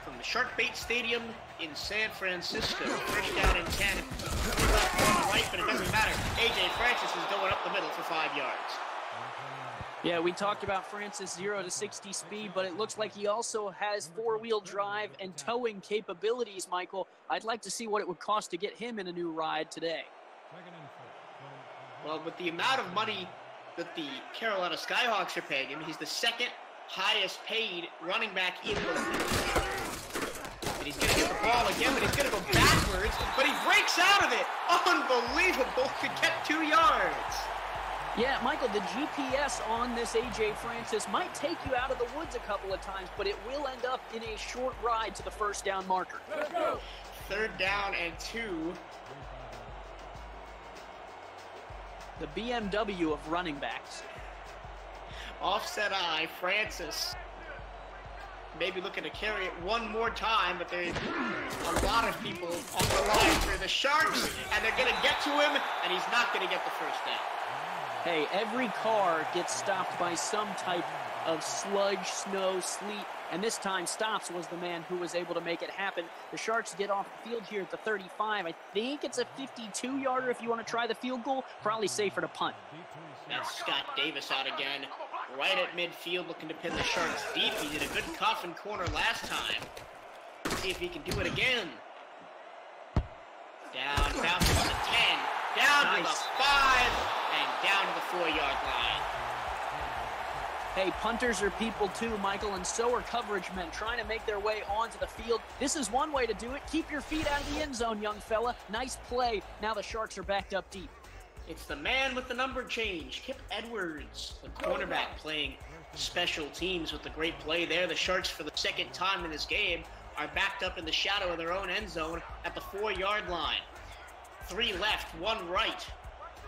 from the Shark Bait Stadium in San Francisco. First down and 10. 3 left, 1 right, but it doesn't matter. A.J. Francis is going up the middle for 5 yards. Yeah, we talked about Francis 0 to 60 speed, but it looks like he also has 4-wheel drive and towing capabilities, Michael. I'd like to see what it would cost to get him in a new ride today. Well, with the amount of money that the Carolina Skyhawks are paying him, he's the 2nd highest paid running back in the league. And he's going to get the ball again, but he's going to go backwards, but he breaks out of it. Unbelievable to get 2 yards. Yeah, Michael, the GPS on this A.J. Francis might take you out of the woods a couple of times, but it will end up in a short ride to the first down marker. Third down and 2. The BMW of running backs. Offset eye, Francis. Maybe looking to carry it one more time, but there's a lot of people on the line for the Sharks, and they're going to get to him, and he's not going to get the first down. Hey, every car gets stopped by some type of sludge, snow, sleet, and this time Stops was the man who was able to make it happen. The Sharks get off the field here at the 35. I think it's a 52-yarder if you want to try the field goal. Probably safer to punt. That's Scott Davis out again, right at midfield, looking to pin the Sharks deep. He did a good coffin corner last time. Let's see if he can do it again. Down, bounces to 10, down to the 5, and down to the 4-yard line. Hey, punters are people too, Michael, and so are coverage men trying to make their way onto the field. This is one way to do it. Keep your feet out of the end zone, young fella. Nice play. Now the Sharks are backed up deep. It's the man with the number change, Kip Edwards, the cornerback, playing special teams with the great play there. The Sharks, for the second time in this game, are backed up in the shadow of their own end zone at the 4-yard line. 3 left, 1 right.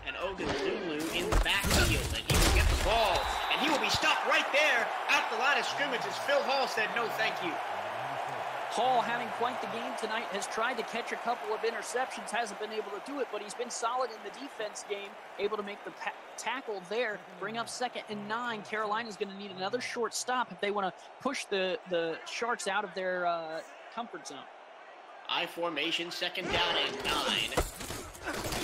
And Zulu in the backfield, and he will get the ball, and he will be stopped right there at the line of scrimmage as Phil Hall said, no thank you. Hall, having quite the game tonight, has tried to catch a couple of interceptions, hasn't been able to do it, but he's been solid in the defense game, able to make the tackle there, bring up 2nd and 9. Carolina's going to need another short stop if they want to push the Sharks out of their comfort zone. I formation, 2nd down and 9.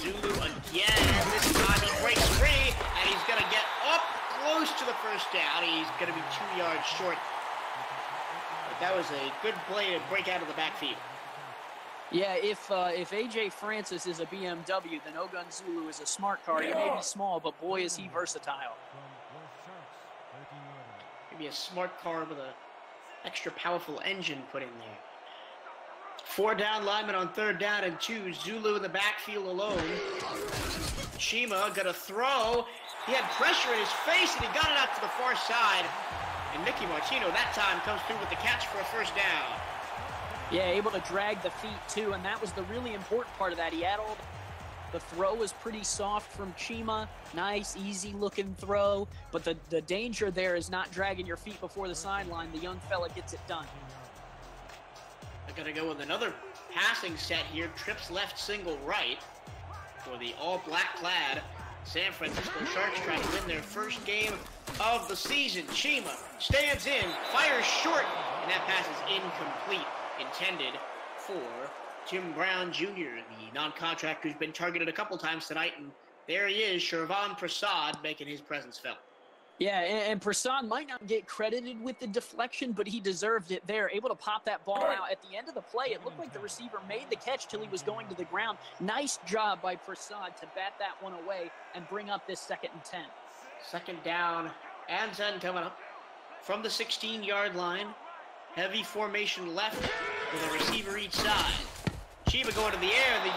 Zulu again, this time he breaks free, and he's going to get up close to the first down. He's going to be 2 yards short. But that was a good play to break out of the backfield. Yeah, if A.J. Francis is a BMW, then Zulu is a smart car. He may be small, but boy, is he versatile. Maybe a smart car with an extra powerful engine put in there. 4 down linemen on 3rd down and 2. Zulu in the backfield alone. Chima got a throw. He had pressure in his face, and he got it out to the far side. And Mickey Martino that time comes through with the catch for a 1st down. Yeah, able to drag the feet too, and that was the really important part of that. He had all the throw was pretty soft from Chima. Nice, easy-looking throw. But the danger there is not dragging your feet before the sideline. The young fella gets it done. They're going to go with another passing set here. Trips left, single right for the all-black clad San Francisco Sharks trying to win their first game of the season. Chima stands in, fires short, and that pass is incomplete. Intended for Jim Brown Jr., the non-contract who's been targeted a couple times tonight. And there he is, Shervan Prasad, making his presence felt. Yeah, and Prasad might not get credited with the deflection, but he deserved it there. Able to pop that ball out. At the end of the play, it looked like the receiver made the catch till he was going to the ground. Nice job by Prasad to bat that one away and bring up this 2nd and 10. 2nd down and 10 coming up from the 16-yard line. Heavy formation left with a receiver each side. Chiba going to the air. The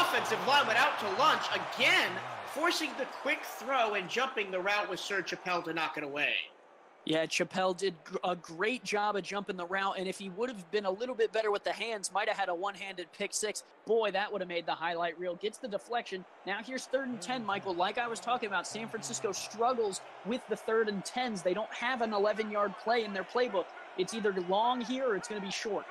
offensive line went out to lunch again, forcing the quick throw and jumping the route with Sir Chappelle to knock it away. Yeah, Chappelle did a great job of jumping the route, and if he would have been a little bit better with the hands, might have had a one-handed pick 6. Boy, that would have made the highlight reel. Gets the deflection. Now here's 3rd and 10, Michael. Like I was talking about, San Francisco struggles with the 3rd and 10s. They don't have an 11-yard play in their playbook. It's either long here or it's going to be short.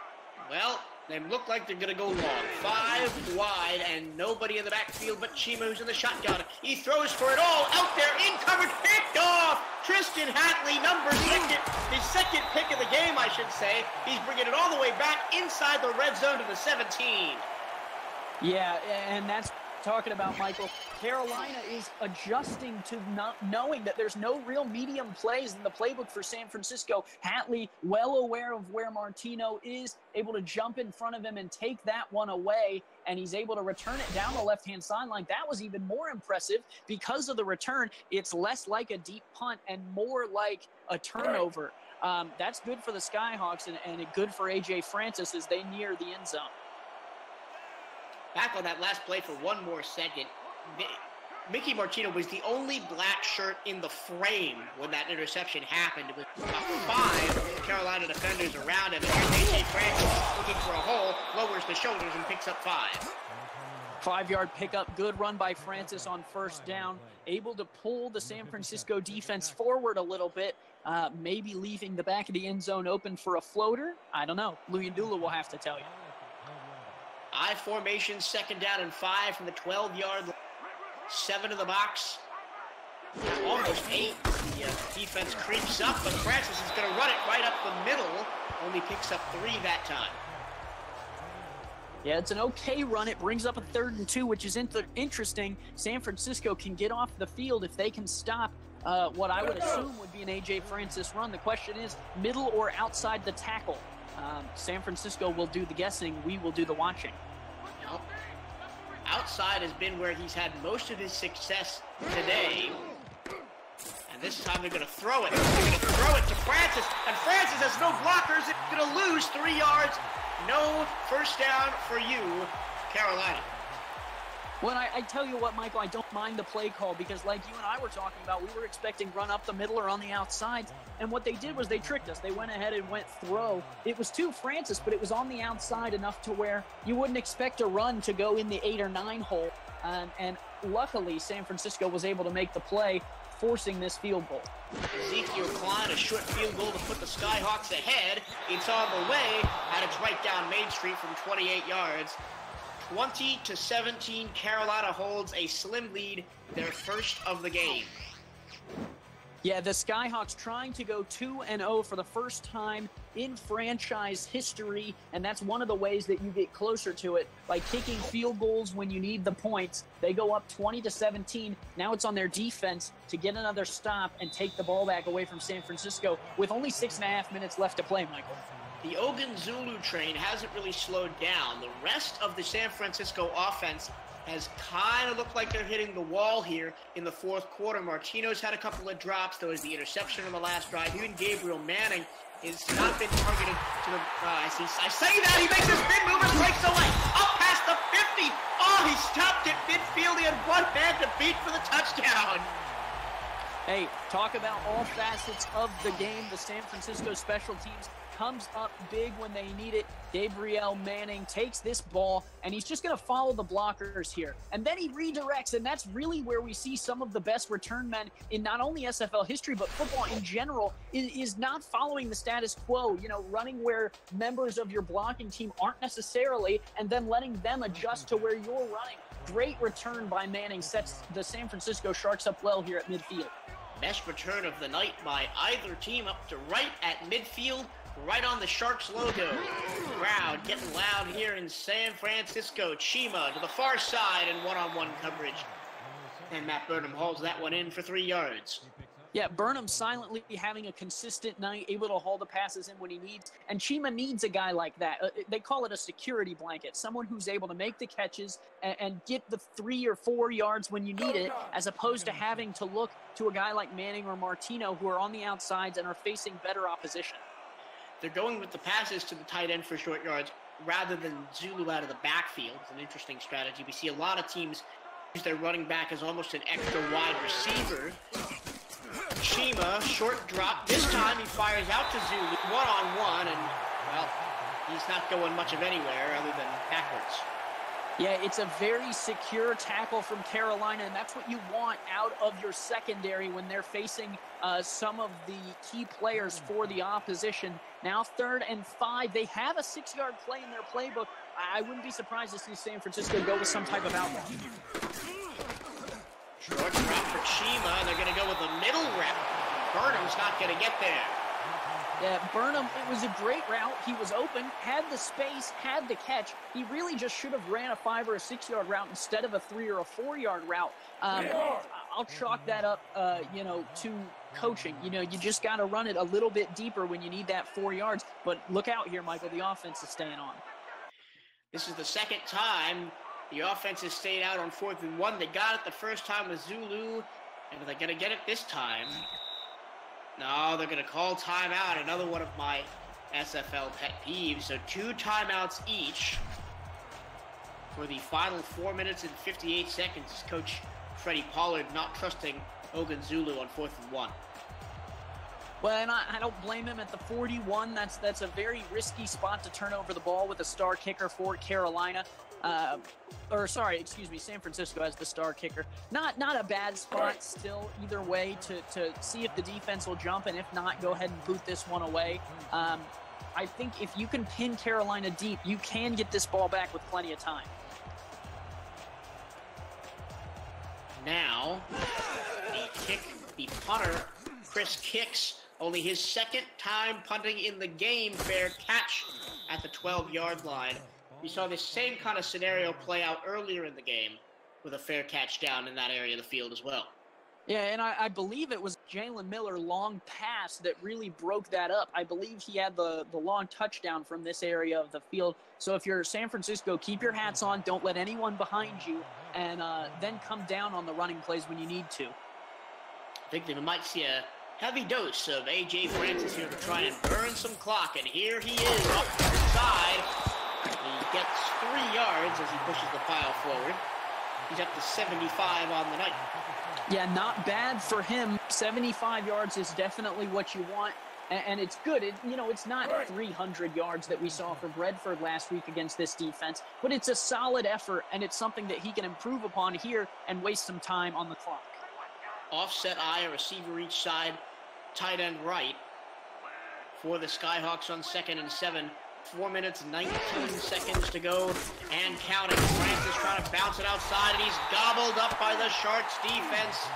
Well, they look like they're going to go long. 5 wide and nobody in the backfield but Chima, who's in the shotgun. He throws for it all. Out there, in coverage, picked off. Tristan Hatley, his second pick of the game, I should say. He's bringing it all the way back inside the red zone to the 17. Yeah, and that's talking about, Michael. Carolina is adjusting to not knowing that there's no real medium plays in the playbook for San Francisco. Hatley, well aware of where Martino is, able to jump in front of him and take that one away, and he's able to return it down the left-hand sideline. That was even more impressive because of the return. It's less like a deep punt and more like a turnover. That's good for the Skyhawks and good for A.J. Francis as they near the end zone. Back on that last play for one more second. Mickey Martino was the only black shirt in the frame when that interception happened. It was about 5 Carolina defenders around him. And here's A.J. Francis looking for a hole, lowers the shoulders and picks up 5. 5-yard pickup, good run by Francis on 1st down. Able to pull the San Francisco defense forward a little bit, maybe leaving the back of the end zone open for a floater. I don't know. Luyendula will have to tell you. I formation, 2nd down and 5 from the 12-yard line. 7 in the box. Almost 8. The defense creeps up, but Francis is going to run it right up the middle. Only picks up 3 that time. Yeah, it's an okay run. It brings up a 3rd and 2, which is interesting. San Francisco can get off the field if they can stop what I would assume would be an A.J. Francis run. The question is middle or outside the tackle. San Francisco will do the guessing. We will do the watching. Nope. Outside has been where he's had most of his success today. And this time they're going to throw it. They're going to throw it to Francis. And Francis has no blockers. It's going to lose 3 yards. No 1st down for you, Carolina. Well, I tell you what, Michael, I don't mind the play call because like you and I were talking about, we were expecting run up the middle or on the outside. And what they did was they tricked us. They went ahead and went throw. It was to Francis, but it was on the outside enough to where you wouldn't expect a run to go in the 8 or 9 hole. And luckily, San Francisco was able to make the play, forcing this field goal. Ezekiel Klein, a short field goal to put the Skyhawks ahead. It's on the way, and it's right down Main Street from 28 yards. 20-17, Carolina holds a slim lead, their first of the game. Yeah, the Skyhawks trying to go 2-0 for the first time in franchise history, and that's one of the ways that you get closer to it, by kicking field goals when you need the points. They go up 20-17. Now it's on their defense to get another stop and take the ball back away from San Francisco with only 6.5 minutes left to play, Michael. The Ogunzulu train hasn't really slowed down. The rest of the San Francisco offense has kind of looked like they're hitting the wall here in the fourth quarter. Martino's had a couple of drops. There was the interception on the last drive. Even Gabriel Manning has not been targeted to the... I say that! He makes a spin move and breaks away! Up past the 50! Oh, he stopped at midfield. He had one man to beat for the touchdown! Hey, talk about all facets of the game. The San Francisco special teams comes up big when they need it. Gabriel Manning takes this ball, and he's just going to follow the blockers here. And then he redirects, and that's really where we see some of the best return men in not only SFL history, but football in general, is not following the status quo, you know, running where members of your blocking team aren't necessarily, and then letting them adjust to where you're running. Great return by Manning sets the San Francisco Sharks up well here at midfield. Best return of the night by either team, up to right at midfield, right on the Sharks logo. Crowd getting loud here in San Francisco. Chima to the far side and one-on-one coverage. And Matt Burnham hauls that one in for 3 yards. Yeah, Burnham silently having a consistent night, able to haul the passes in when he needs. And Chima needs a guy like that. They call it a security blanket, someone who's able to make the catches and get the 3 or 4 yards when you need it, as opposed to having to look to a guy like Manning or Martino who are on the outsides and are facing better opposition. They're going with the passes to the tight end for short yards rather than Zulu out of the backfield. It's an interesting strategy. We see a lot of teams use their running back as almost an extra wide receiver. Chima, short drop. This time he fires out to Zulu, one-on-one, and, well, he's not going much of anywhere other than backwards. Yeah, it's a very secure tackle from Carolina, and that's what you want out of your secondary when they're facing some of the key players for the opposition. Now 3rd and 5. They have a 6-yard play in their playbook. I wouldn't be surprised to see San Francisco go with some type of outlaw. Short drop for Chima, and they're going to go with the middle rep. Burnham's not going to get there. Yeah, Burnham, it was a great route. He was open, had the space, had the catch. He really just should have ran a 5 or a 6-yard route instead of a 3 or a 4-yard route. I'll chalk that up, to coaching. You just got to run it a little bit deeper when you need that 4 yards. But look out here, Michael. The offense is staying on. This is the second time the offense has stayed out on 4th and 1. They got it the first time with Zulu, and are they going to get it this time? No, they're going to call timeout. Another one of my SFL pet peeves. So 2 timeouts each for the final 4 minutes and 58 seconds. Coach Freddie Pollard not trusting Ogunzulu on 4th and 1. Well, and I don't blame him at the 41. That's a very risky spot to turn over the ball with a star kicker for Carolina. San Francisco as the star kicker. Not a bad spot still either way to see if the defense will jump, and if not, go ahead and boot this one away. I think if you can pin Carolina deep, you can get this ball back with plenty of time. Now, the punter, Chris Kicks, only his 2nd time punting in the game, fair catch at the 12-yard line. We saw this same kind of scenario play out earlier in the game with a fair catch down in that area of the field as well. Yeah, and I believe it was Jalen Miller long pass that really broke that up. I believe he had the long touchdown from this area of the field. So if you're San Francisco, keep your hats on. Don't let anyone behind you, and then come down on the running plays when you need to. I think that we might see a heavy dose of A.J. Francis here to try and burn some clock. And here he is off to the side. He gets 3 yards as he pushes the pile forward. He's up to 75 on the night. Yeah, not bad for him. 75 yards is definitely what you want. And it's good. It's not 300 yards that we saw from Redford last week against this defense, but it's a solid effort, and it's something that he can improve upon here and waste some time on the clock. Offset eye, a receiver each side, tight end right for the Skyhawks on 2nd and 7. 4 minutes, 19 seconds to go and counting. Francis trying to bounce it outside, and he's gobbled up by the Sharks defense.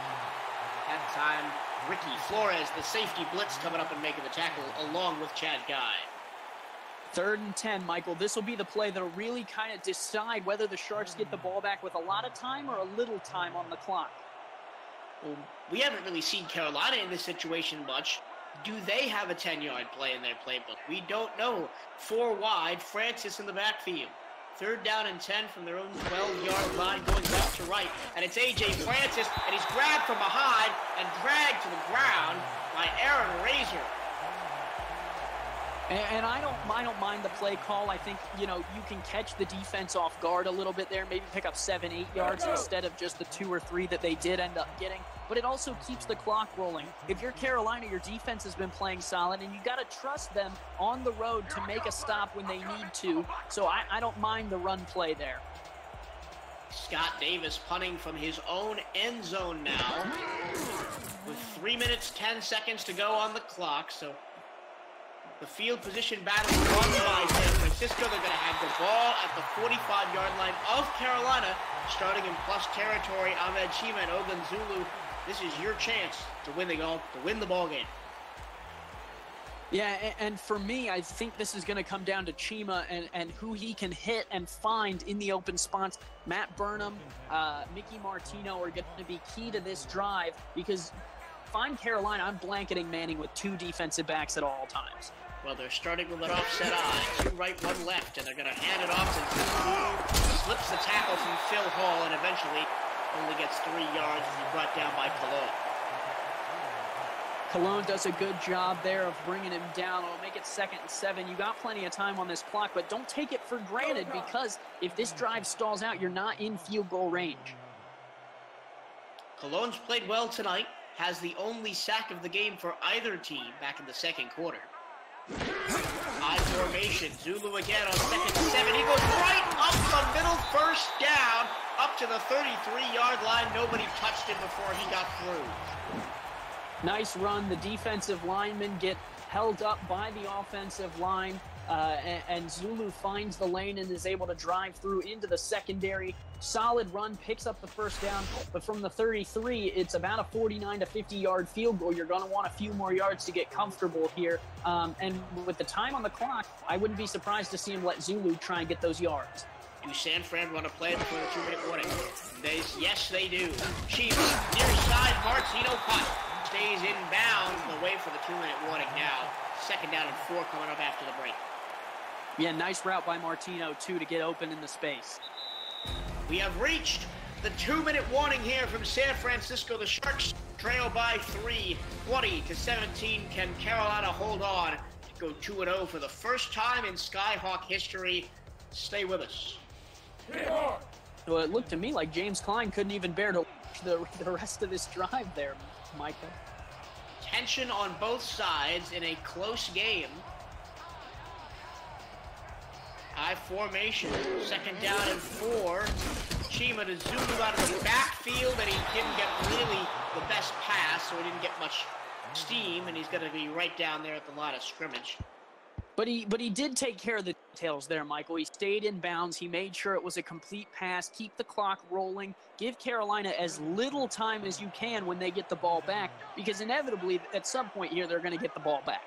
That time, Ricky Flores, the safety blitz, coming up and making the tackle along with Chad Guy. 3rd and 10, Michael. This will be the play that'll really kind of decide whether the Sharks get the ball back with a lot of time or a little time on the clock. Well, we haven't really seen Carolina in this situation much. Do they have a 10-yard play in their playbook? We don't know. 4 wide, Francis in the backfield. 3rd down and 10 from their own 12-yard line, going left to right. And it's A.J. Francis, and he's grabbed from behind and dragged to the ground by Aaron Razor. And I don't mind the play call. I think, you can catch the defense off guard a little bit there, maybe pick up 7-8 yards instead of just the 2 or 3 that they did end up getting. But it also keeps the clock rolling. If you're Carolina, your defense has been playing solid, and you got to trust them on the road to make a stop when they need to. So I don't mind the run play there. Scott Davis punting from his own end zone now with 3 minutes, 10 seconds to go on the clock. So the field position battle won by San Francisco. They're going to have the ball at the 45-yard line of Carolina, starting in plus territory. Ahmed Chima and Ogunzulu. This is your chance to win the ball game. Yeah, and for me, I think this is going to come down to Chima and who he can hit and find in the open spots. Matt Burnham, Mickey Martino are going to be key to this drive because find Carolina, I'm blanketing Manning with 2 defensive backs at all times. Well, they're starting with an offset eye. 2 right, 1 left, and they're going to hand it off to Zulu. Slips the tackle from Phil Hall, and eventually only gets 3 yards as he's brought down by Cologne. Cologne does a good job there of bringing him down. It'll make it 2nd and 7. You got plenty of time on this clock, but don't take it for granted because if this drive stalls out, you're not in field goal range. Cologne's played well tonight. Has the only sack of the game for either team back in the 2nd quarter. High formation. Zulu again on 2nd and 7. He goes right up the middle, 1st down, up to the 33-yard line. Nobody touched him before he got through. Nice run. The defensive linemen get held up by the offensive line, and Zulu finds the lane and is able to drive through into the secondary. Solid run, picks up the 1st down, but from the 33, it's about a 49 to 50-yard field goal. You're going to want a few more yards to get comfortable here, and with the time on the clock, I wouldn't be surprised to see him let Zulu try and get those yards. Do San Fran run a play before the 2-minute warning? Yes, they do. Chiefs, near side, Martino cut. Stays in bounds, but wait for the 2-minute warning now. 2nd down and 4 coming up after the break. Yeah, nice route by Martino, too, to get open in the space. We have reached the 2-minute warning here from San Francisco. The Sharks trail by 3, 20 to 17. Can Carolina hold on to go 2-0 for the first time in Skyhawk history? Stay with us. Well, it looked to me like James Klein couldn't even bear to watch the rest of this drive there, Michael. Tension on both sides in a close game. High formation, 2nd down and 4. Chima to Zulu out of the backfield, and he didn't get really the best pass, so he didn't get much steam, and he's going to be right down there at the line of scrimmage. But he did take care of the details there, Michael. He stayed in bounds. He made sure it was a complete pass. Keep the clock rolling. Give Carolina as little time as you can when they get the ball back, because inevitably at some point here they're going to get the ball back.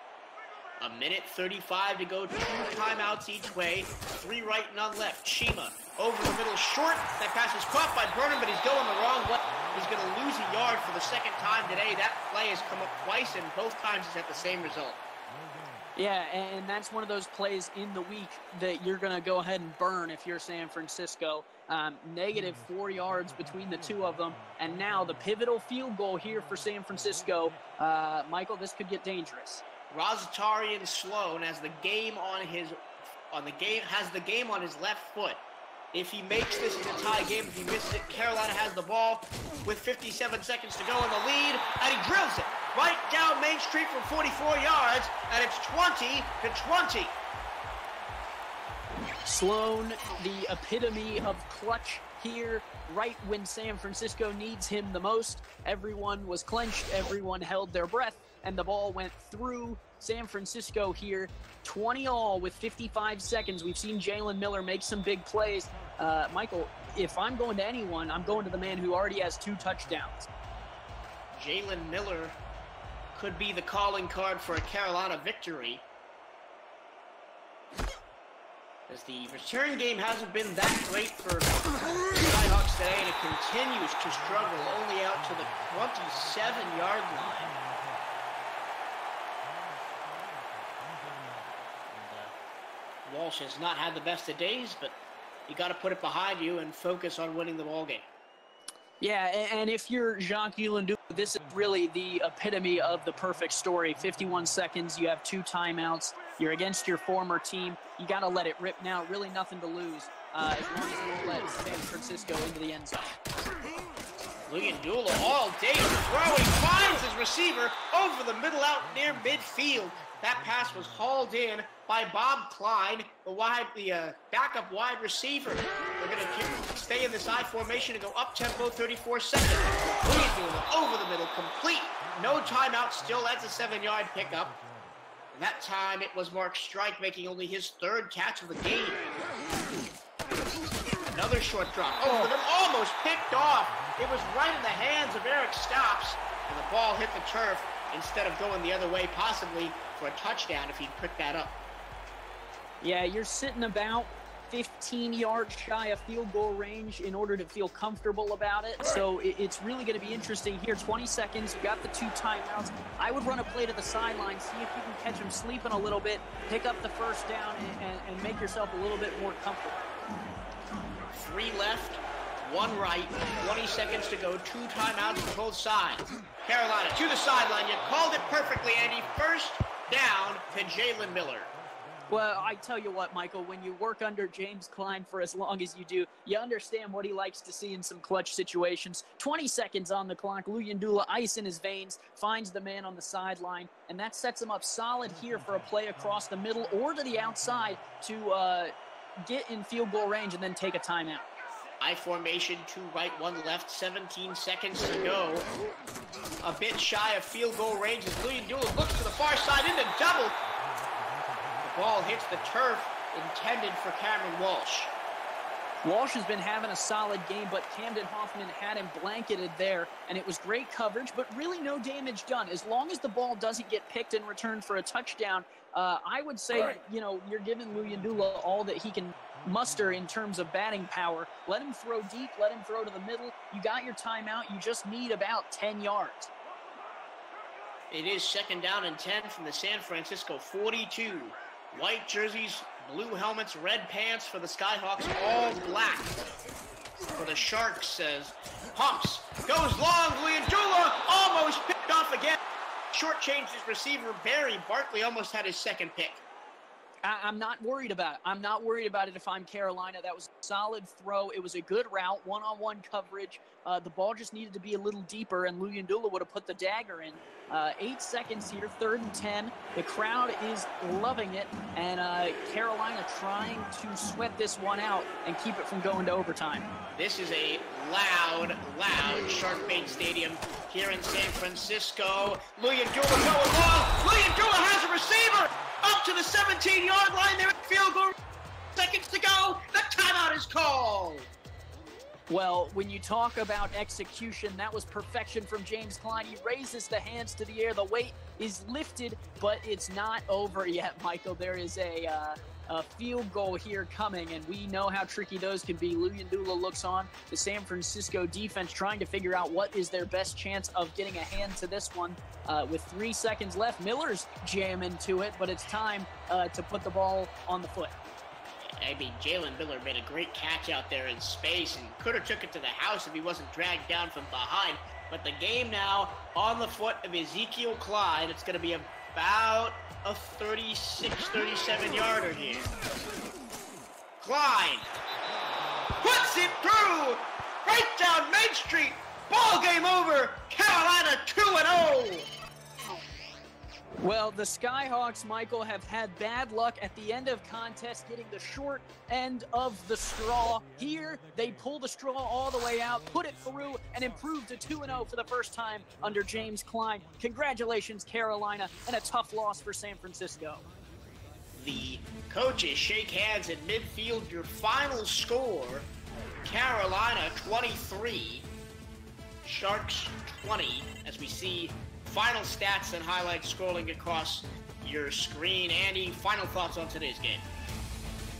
1:35 to go, 2 timeouts each way, 3 right, none left. Chima over the middle, short. That pass is caught by Burnham, but he's going the wrong way. He's going to lose a yard for the 2nd time today. That play has come up twice, and both times it's at the same result. Yeah, and that's one of those plays in the week that you're going to go ahead and burn if you're San Francisco. Negative 4 yards between the two of them, and now the pivotal field goal here for San Francisco. Michael, this could get dangerous. Rosatarian Sloan has the game on his left foot. If he makes this in a tie game, if he misses it, Carolina has the ball with 57 seconds to go in the lead, and he drills it right down Main Street from 44 yards, and it's 20-20. Sloan, the epitome of clutch here, right when San Francisco needs him the most. Everyone was clenched, everyone held their breath, and the ball went through San Francisco here. 20-all with 55 seconds. We've seen Jalen Miller make some big plays. Michael, if I'm going to anyone, I'm going to the man who already has 2 touchdowns. Jalen Miller could be the calling card for a Carolina victory, as the return game hasn't been that great for the Skyhawks today, and it continues to struggle, only out to the 27-yard line. Walsh has not had the best of days, but you got to put it behind you and focus on winning the ball game. Yeah, and if you're Jacques Ulandu, this is really the epitome of the perfect story. 51 seconds, you have 2 timeouts, you're against your former team, you got to let it rip now, really nothing to lose, as long as you don't let San Francisco into the end zone. Luyendula all day throwing, finds his receiver over the middle out near midfield. That pass was hauled in by Bob Klein, the backup wide receiver. They're going to stay in this I formation and go up-tempo 34 seconds. Luyendula over the middle, complete. No timeout, still that's a 7-yard pickup. And that time it was Mark Strike making only his 3rd catch of the game. Another short drop over them, almost picked off. It was right in the hands of Eric Stopps, and the ball hit the turf instead of going the other way, possibly for a touchdown if he'd picked that up. Yeah, you're sitting about 15 yards shy of field goal range in order to feel comfortable about it. So it's really going to be interesting here. 20 seconds, you got the 2 timeouts. I would run a play to the sideline, see if you can catch him sleeping a little bit, pick up the first down, and make yourself a little bit more comfortable. 3 left, 1 right, 20 seconds to go, 2 timeouts for both sides. Carolina to the sideline. You called it perfectly, Andy. First down to Jalen Miller. Well, I tell you what, Michael, when you work under James Klein for as long as you do, you understand what he likes to see in some clutch situations. 20 seconds on the clock. Luyendula, ice in his veins, finds the man on the sideline, and that sets him up solid here for a play across the middle or to the outside to get in field goal range and then take a timeout. I formation, 2 right, 1 left, 17 seconds to go. A bit shy of field goal range as Luyendula looks to the far side into double. The ball hits the turf, intended for Cameron Walsh. Walsh has been having a solid game, but Camden Hoffman had him blanketed there, and it was great coverage, but really no damage done. As long as the ball doesn't get picked in return for a touchdown, I would say, you're giving Luyendula all that he can muster in terms of batting power. Let him throw deep, let him throw to the middle. You got your timeout. You just need about 10 yards. It is 2nd down and 10 from the San Francisco 42. White jerseys, blue helmets, red pants for the Skyhawks, all black. For the Sharks, says pumps, goes long, Luyendula almost picked off again. Shortchanged his receiver, Barry. Barkley almost had his 2nd pick. I'm not worried about it. I'm not worried about it if I'm Carolina. That was a solid throw. It was a good route, one-on-one coverage. The ball just needed to be a little deeper, and Luyendula would have put the dagger in. 8 seconds here, 3rd and 10. The crowd is loving it, and Carolina trying to sweat this one out and keep it from going to overtime. This is a loud Shark Bait Stadium here in San Francisco. Luyendula going long. Luyendula has a receiver up to the 17-yard line. There at field goal. Seconds to go. The timeout is called. Well, when you talk about execution, that was perfection from James Klein. He raises the hands to the air. The weight is lifted, but it's not over yet, Michael. There is a field goal here coming, and we know how tricky those can be. Luyendula looks on. The San Francisco defense trying to figure out what is their best chance of getting a hand to this one. With 3 seconds left, Miller's jamming to it, but it's time to put the ball on the foot. I mean, Jalen Miller made a great catch out there in space and could have took it to the house if he wasn't dragged down from behind. But the game now on the foot of Ezekiel Klein. It's going to be about a 36, 37-yarder here. Klein puts it through, right down Main Street. Ball game over. Carolina 2-0. Well, the Skyhawks, Michael, have had bad luck at the end of contests getting the short end of the straw. Here, they pull the straw all the way out, put it through, and improve to 2-0 for the first time under James Klein. Congratulations, Carolina, and a tough loss for San Francisco. The coaches shake hands at midfield. Your final score, Carolina 23, Sharks 20, as we see final stats and highlights scrolling across your screen. Andy, final thoughts on today's game?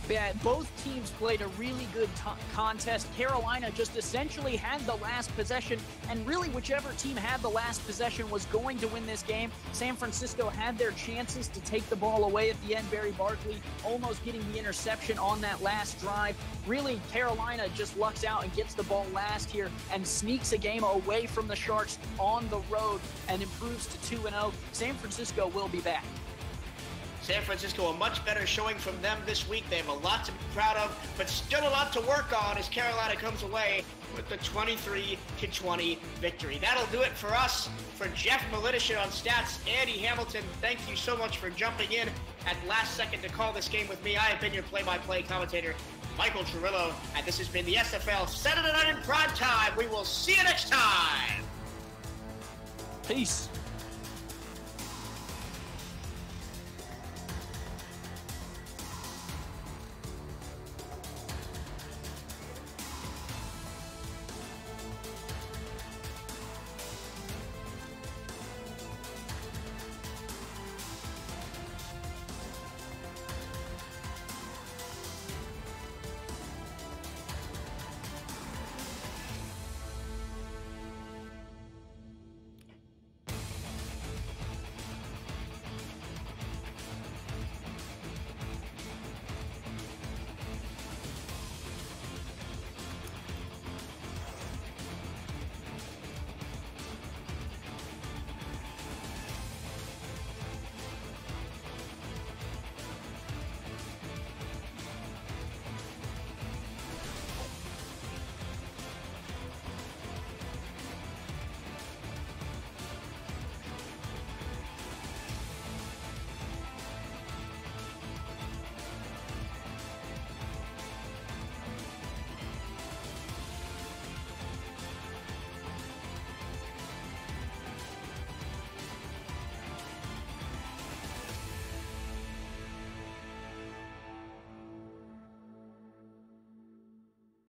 Yeah, both teams played a really good contest. Carolina just essentially had the last possession, and really whichever team had the last possession was going to win this game. San Francisco had their chances to take the ball away at the end. Barry Barkley almost getting the interception on that last drive. Really, Carolina just lucks out and gets the ball last here and sneaks a game away from the Sharks on the road and improves to 2-0. San Francisco will be back. San Francisco, a much better showing from them this week. They have a lot to be proud of, but still a lot to work on as Carolina comes away with the 23-20 victory. That'll do it for us. For Jeff Militia on stats, Andy Hamilton, thank you so much for jumping in at last second to call this game with me. I have been your play-by-play commentator, Michael Truilo, and this has been the SFL Saturday Night in Prime Time. We will see you next time. Peace.